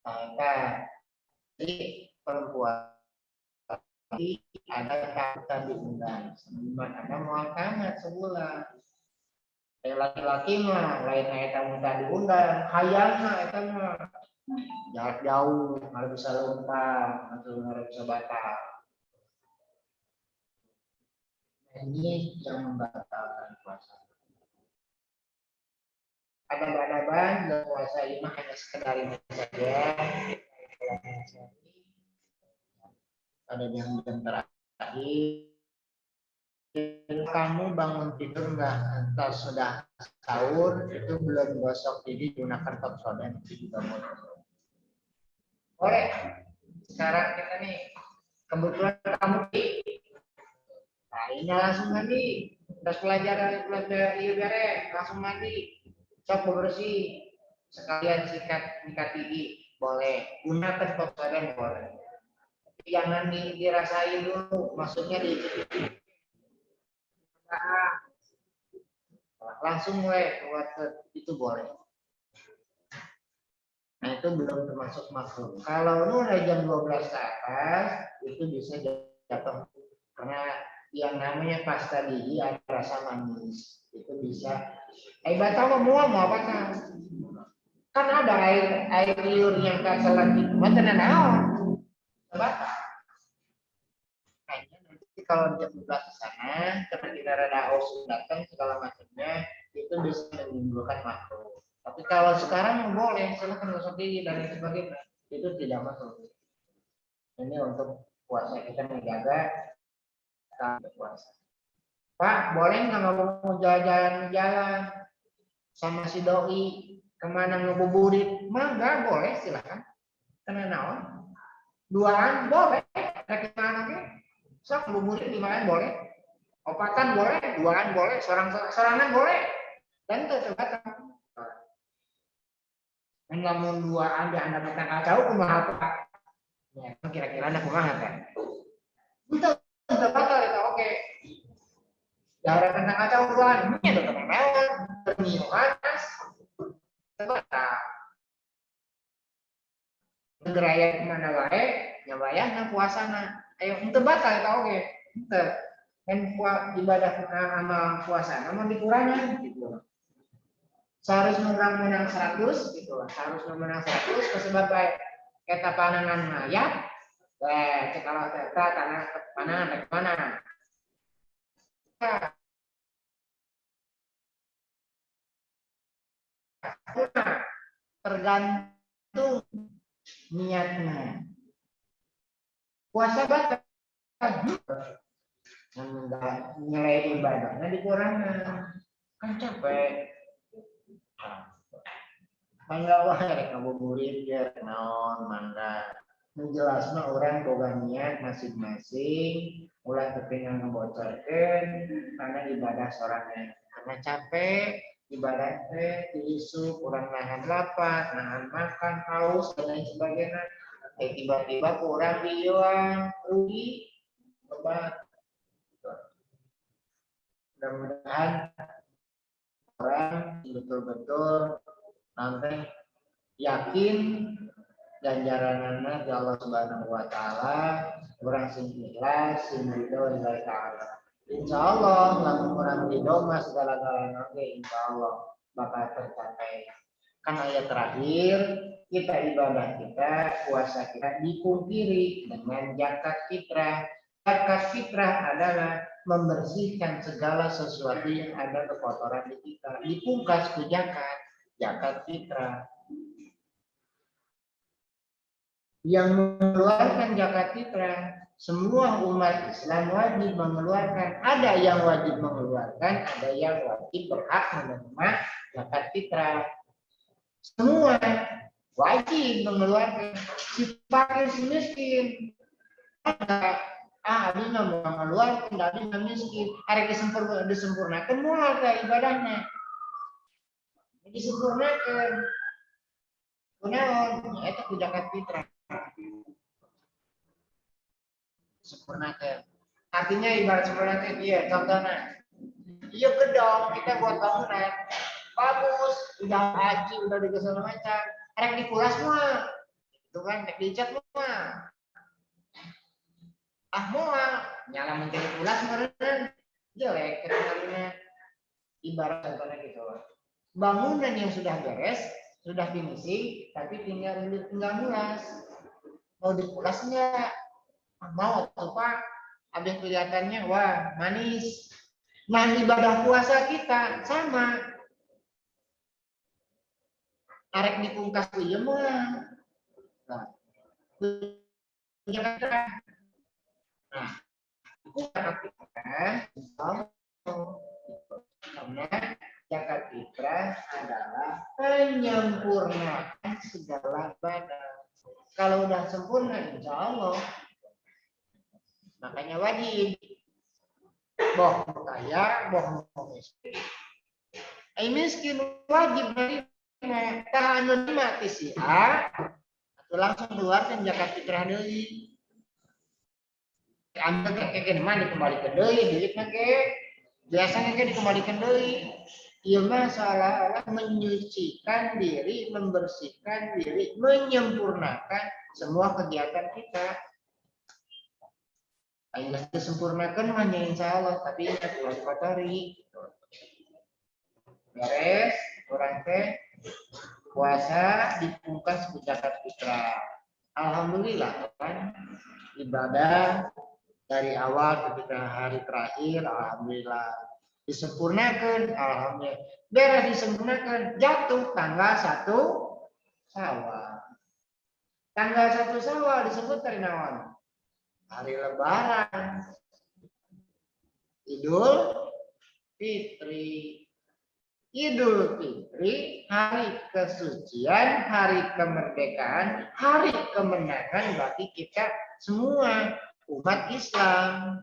Nah, jadi perempuan ada kata diundang, ada mual tamat sebulan. Laki-laki mah lain ayat tamu tadi diundang, hayang mah eta mah jarak jauh, nggak bisa lompat, atau nggak bisa batal. Ini yang membatalkan puasa. Ada bahan dan puasa ini hanya sekedar ini saja. Ada yang terakhir, kamu bangun tidur nggak entah sudah sahur itu belum gosok gigi gunakan top soda itu juga boleh. Sekarang kita nih kebetulan kamu nah ini langsung mandi, udah belajar langsung mandi, sok bersih, sekalian sikat gigi boleh, gunakan top soda boleh. Jangan dirasain dulu, maksudnya langsung buat itu boleh. Nah itu belum termasuk makruh. Kalau lu udah jam 12 ke atas itu bisa jatuh karena yang namanya pasta gigi ada rasa manis itu bisa. Batal mau apa kan ada air liur yang kasalan itu, macam naon batal. Nanti kalau jam 12 ke sana, karena kita rada aus datang segala macamnya, itu bisa menimbulkan makruh. Tapi kalau sekarang boleh, silakan gosok gigi dan lain sebagainya, itu tidak makruh. Ini untuk puasa kita menjaga puasa. Pak, boleh nggak mau jalan-jalan sama si doi kemana ngebuburit? Mangga boleh, silakan. Karena naon? Duaan boleh, rek mana sok buburit di mana boleh, opatan boleh, duaan boleh, sorangan boleh, dan terbatas. Namun duaan di anda minta kacau kumaha apa? Ya, kira-kira anda kumaha kan? Itu terbatas itu oke. Darah tentang kacau duaan, ini ada tentang mewah, termiumas, terbatas. Geraya kemana wae, nyabayahna puasana. Ayo untuk batal itu oke. Dan ibadah amal puasa namun dikurangi gitu. Seharusnya orang menang 100 gitu. Seharusnya menang 100 kesebab baik kita panangan mayat. Kalau kita tanah panangan dari mana? Tergantung niatnya. Puasa batal nilai ibadahnya dikurangi kan capek. Mangga wae rek ngabuburit ya naon mangga. Menjelasna orang boga niat masing-masing ulah kepengin ngebocorkeun karena ibadah sorangan. Karena capek ibadah teh diisuk urang nahan lapar, nahan makan, haus dan lain sebagainya. Tiba-tiba kurang dieuan rugi obat. Mudah-mudahan orang betul-betul nanti yakin ganjaranana di Allah Subhanahu wa taala, orang sing ikhlas, sing ridho lillahi taala. Insya Allah lamun orang ridho mas segala-galanya insya Allah bakal tercapai. Kan ayat terakhir kita ibadah kita puasa kita dipungkiri dengan zakat fitrah. Zakat fitrah adalah membersihkan segala sesuatu yang ada kekotoran di kita. Dipungkas ke zakat fitrah. Yang mengeluarkan zakat fitrah, semua umat Islam wajib mengeluarkan. Ada yang wajib mengeluarkan, ada yang wajib berhak menerima zakat fitrah. Semua wajib mengeluarkan. Si fakir si miskin, abis nggak mau mengeluarkan, abis nggak miskin. Hari disempurnakan mual ke ibadahnya, disempurnakan. Kemudian itu zakat fitrah. Sempurnakan. Artinya ibarat sempurnakan dia contohnya. Iya gedong kita buat bangunan bagus, udah haji, udah segala macam. Rek dikulas mah, itu kan rek dicat mah. Mual, nyala menjadi kulas kemarin jelek kemarinnya. Ibarat contohnya gitu. Bangunan yang sudah beres, sudah finishing, tapi tinggal ngulas. Mau dikulas enggak? Mau atau Pak? Habis kelihatannya wah manis. Nah ibadah puasa kita sama. Arek dipungkas ieu mah. Nah, karena zakat fitrah adalah penyempurnaan segala ibadah. Kalau udah sempurna, insya Allah. Makanya wajib. Boh kaya, boh miskin. Miskin wajib dari tahan mati si A, atau langsung keluarkan zakat fitrah deui. Ambil ke mana dikembalikan deui, duit nage. Biasanya kan dikembalikan deui. Ieu mah seolah-olah menyucikan diri, membersihkan diri, menyempurnakan semua kegiatan kita. Ayo disempurnakan hanya insya Allah, tapi ingat ulah dikotori. Beres, orang teh puasa dipungkas zakat fitrah. Alhamdulillah kan ibadah dari awal ketika hari terakhir, alhamdulillah disempurnakan, alhamdulillah. Beres disempurnakan, jatuh tanggal 1 Syawal. Tanggal 1 Syawal disebut dari naon? Hari Lebaran, Idul Fitri. Idul Fitri, hari kesucian, hari kemerdekaan, hari kemenangan bagi kita semua umat Islam.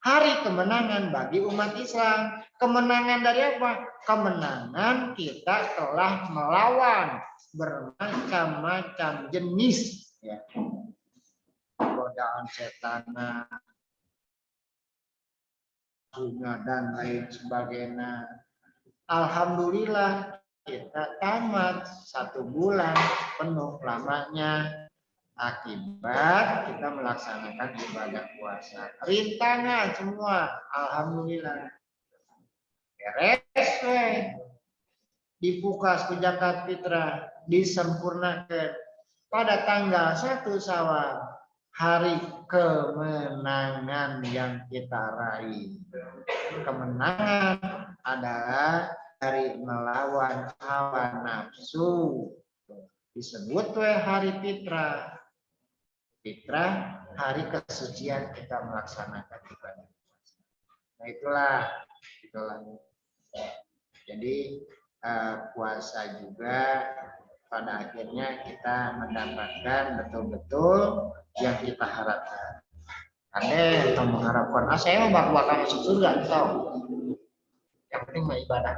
Hari kemenangan bagi umat Islam. Kemenangan dari apa? Kemenangan kita telah melawan bermacam-macam jenis. Ya. Godaan setan, dan lain sebagainya. Alhamdulillah kita tamat 1 bulan penuh lamanya akibat kita melaksanakan ibadah puasa. Rintangan semua, alhamdulillah. Beres, dibuka zakat fitrah, disempurnakan pada tanggal 1 Syawal, hari kemenangan yang kita raih. Kemenangan adalah dari melawan hawa nafsu. Disebut hari fitrah. Fitrah, hari kesucian kita melaksanakan ibadah. Nah itulah. Jadi puasa juga pada akhirnya kita mendapatkan betul-betul yang kita harapkan. Ada yang mengharapkan, saya mau bakal masuk surga, tahu? Yang penting mah ibadah.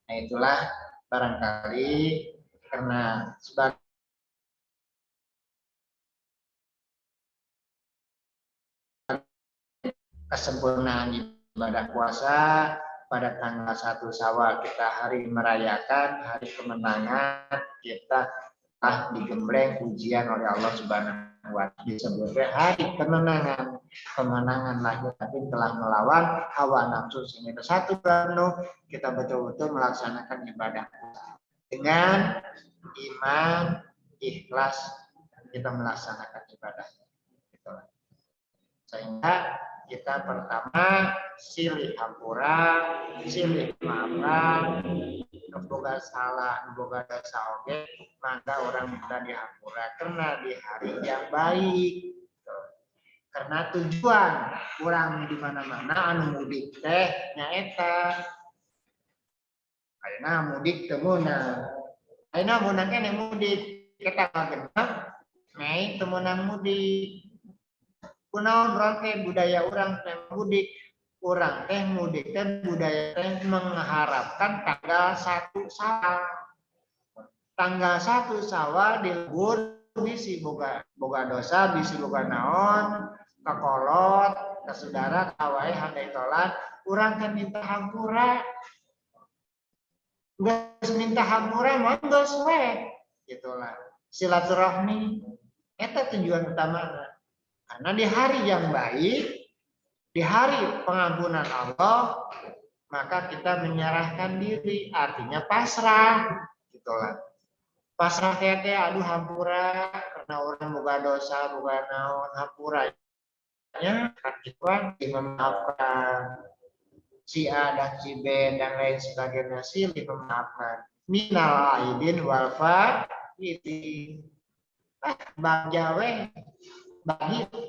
Nah itulah barangkali karena sebagai kesempurnaan ibadah puasa pada tanggal 1 Syawal kita hari merayakan hari kemenangan kita digembleng ujian oleh Allah Subhanahu disebutnya hari kemenangan. Kemenangan lahir tapi telah melawan hawa nafsu, sehingga satu penuh kita betul-betul melaksanakan ibadah dengan iman, ikhlas, kita melaksanakan ibadah. Sehingga kita pertama silih hampura, silih maafkan, boga salah, boga dosa oge, maka orang kita dihampura karena di hari yang baik. Karena tujuan orang di mana-mana anu mudik teh nyaeta ayeuna mudik teu meunang. Ayeuna meunang keneh mudik kita genep Mei teu meunang mudik. Kunaon urang teh budaya urang teh mudik. Urang teh mudik teh budaya teh mengharapkan tanggal 1 Syawal. Tanggal 1 Syawal dilebur bisi boga dosa, bisi boga naon, kakolot, ke saudara, kawai, handai tolat, urang kan minta hampura. Geus minta hampura mah geus we. Gitulah. Silaturahmi eta tujuan utama. Karena di hari yang baik, di hari pengampunan Allah, maka kita menyerahkan diri, artinya pasrah. Gitulah. Pasrah teh aduh hampura karena orang boga dosa, boga naon, hampura kan memaafkan si A dan si B dan lain sebagainya, silih memaafkan minal aidin wal faidin. Bagi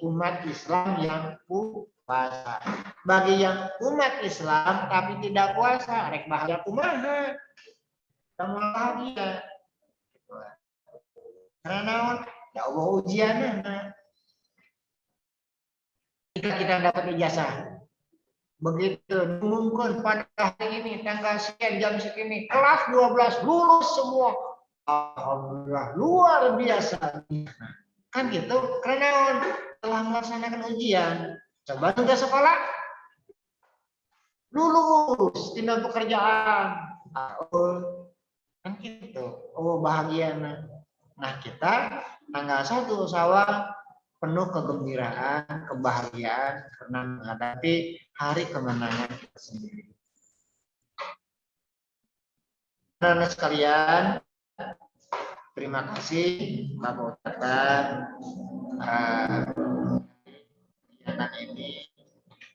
umat Islam yang puasa, bagi yang umat Islam tapi tidak puasa, rek bahagia kumaha, kamu bahagia karena naon ya Allah ujianna. Kita dapat ijazah. Begitu diumumkan pada hari ini tanggal sekian jam segini kelas 12 lulus semua. Alhamdulillah luar biasa. Kan gitu karena telah melaksanakan ujian. Coba tugas sekolah lulus tindak pekerjaan. Kan gitu. Oh bahagia. Nah kita tanggal 1 Syawal penuh kegembiraan, kebahagiaan karena menghadapi hari kemenangan kita sendiri. Teman-teman sekalian, terima kasih Bapak ucapkan kegiatan ini.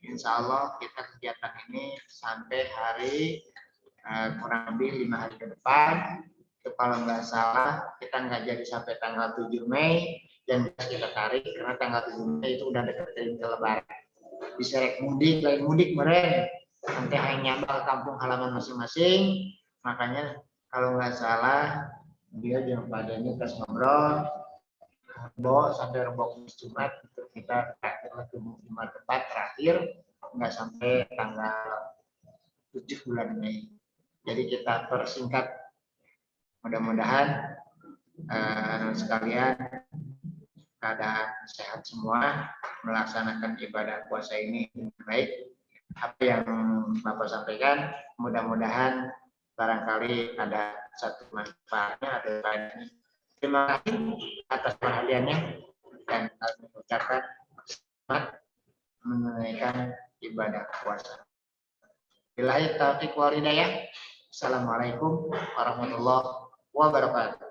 Insya Allah kita kegiatan ini sampai hari kurang lebih 5 hari ke depan. Itu kalau nggak salah kita nggak jadi sampai tanggal 7 Mei. Dan kita tarik karena tanggal 7 Mei itu udah deketin ke Lebaran. Bisa rek mudik, lain mudik meren. Nanti hanya nyambal kampung halaman masing-masing. Makanya kalau nggak salah dia jangan padanya pas ngobrol, bawa sampai Rebo Jumat untuk kita Jumat tepat terakhir nggak sampai tanggal 7 bulan Mei. Jadi kita persingkat. Mudah-mudahan sekalian keadaan sehat semua, melaksanakan ibadah puasa ini dengan baik. Apa yang Bapak sampaikan, mudah-mudahan barangkali ada satu manfaatnya atau lainnya. Terima kasih atas perhatiannya dan kami ucapkan selamat menunaikan ibadah puasa. Billahi taufiq wal hidayah. Assalamualaikum warahmatullahi wabarakatuh.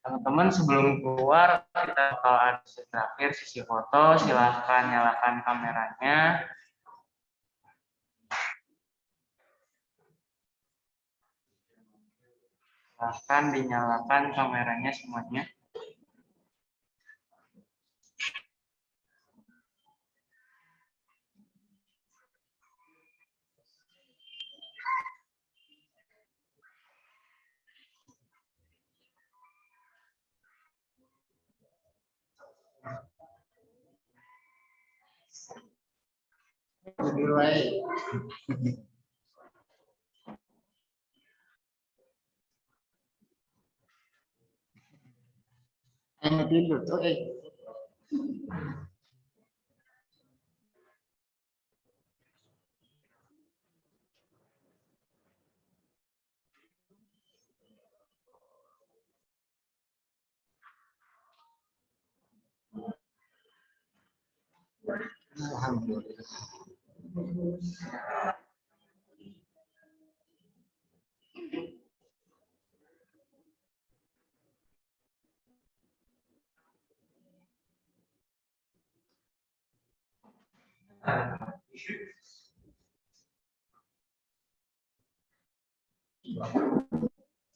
Teman-teman sebelum keluar kita bakal ada sesi terakhir, sesi foto. Silahkan nyalakan kameranya. Silahkan dinyalakan kameranya semuanya. Tidur wae. Hanya tidur tuh Alhamdulillah.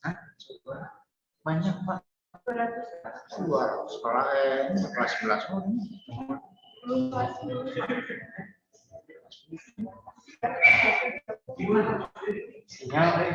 Hah? Banyak Pak. 200 sekolah kelas 11 sinyal.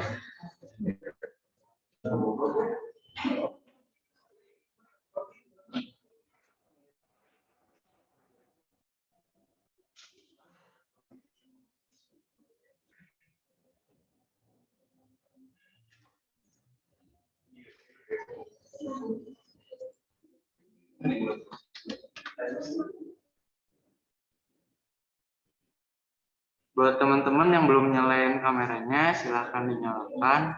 Buat teman-teman yang belum nyalain kameranya, silahkan dinyalakan.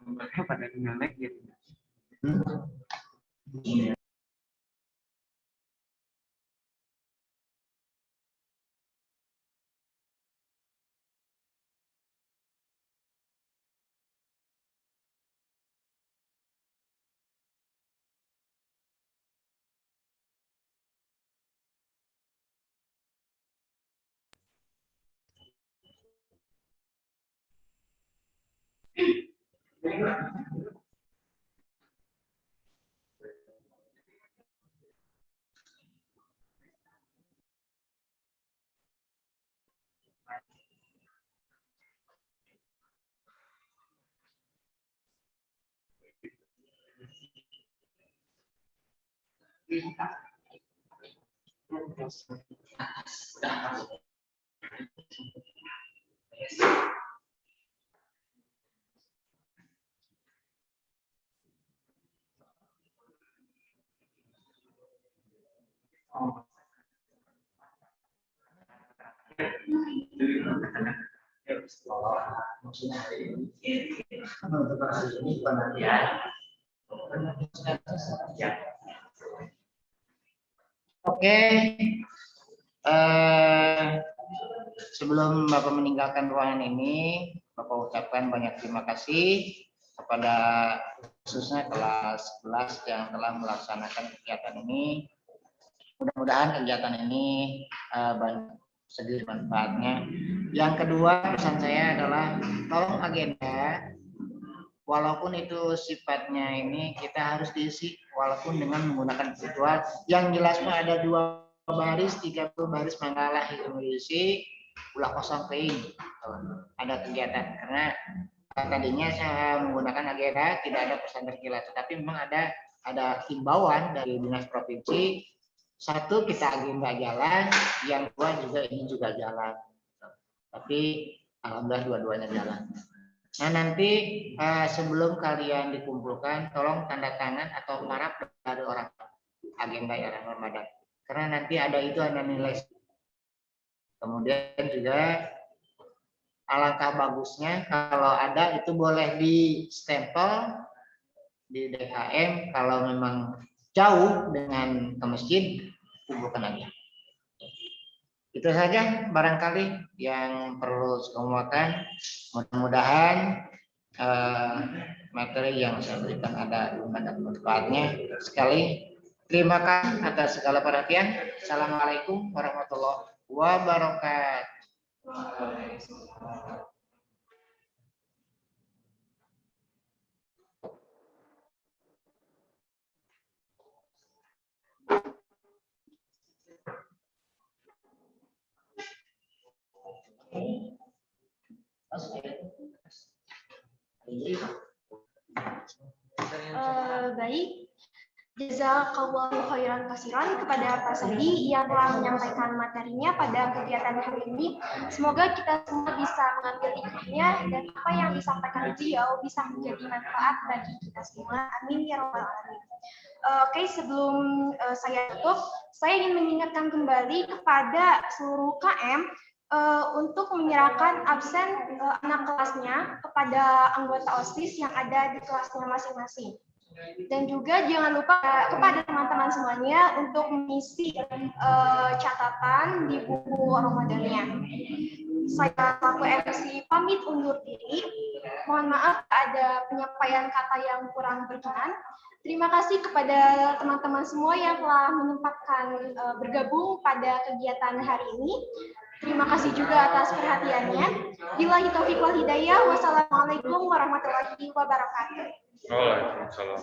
Gambarnya pada ngelek gitu. Oke, sebelum Bapak meninggalkan ruangan ini, Bapak ucapkan banyak terima kasih kepada khususnya kelas 11 yang telah melaksanakan kegiatan ini. Mudah-mudahan kegiatan ini segi manfaatnya. Yang kedua, pesan saya adalah tolong agenda, walaupun itu sifatnya ini kita harus diisi walaupun dengan menggunakan virtual. Yang jelas mah ada 2 baris, 30 baris mangalah itu diisi, ulah kosong keing. Ada kegiatan karena tadinya saya menggunakan agenda tidak ada pesan terkilat, tetapi memang ada himbauan dari dinas provinsi. 1 kita agenda jalan, yang 2 juga ini juga jalan. Tapi alhamdulillah dua-duanya jalan. Nah nanti sebelum kalian dikumpulkan, tolong tanda tangan atau paraf dari orang agenda ya Ramadan. Karena nanti ada nilai. Kemudian juga alangkah bagusnya kalau ada itu boleh di stempel di DKM. Kalau memang jauh dengan ke masjid, kumpulkan aja. Itu saja barangkali yang perlu saya kemukakan. Mudah-mudahan materi yang saya berikan ada manfaatnya. Sekali terima kasih atas segala perhatian. Assalamualaikum warahmatullahi wabarakatuh. Baik, jazakallahu khairan kasiran kepada Pak Sadi yang telah menyampaikan materinya pada kegiatan hari ini. Semoga kita semua bisa mengambil hikmahnya dan apa yang disampaikan beliau bisa menjadi manfaat bagi kita semua. Amin ya rabbal alamin. Oke, sebelum saya tutup, saya ingin mengingatkan kembali kepada seluruh KM untuk menyerahkan absen anak kelasnya kepada anggota OSIS yang ada di kelasnya masing-masing. Dan juga jangan lupa kepada teman-teman semuanya untuk mengisi catatan di buku Ramadannya. Saya selaku MC pamit undur diri. Mohon maaf ada penyampaian kata yang kurang berkenan. Terima kasih kepada teman-teman semua yang telah menyempatkan bergabung pada kegiatan hari ini. Terima kasih juga atas perhatiannya. Billahi taufiq wal hidayah. Wassalamualaikum warahmatullahi wabarakatuh. Waalaikumsalam.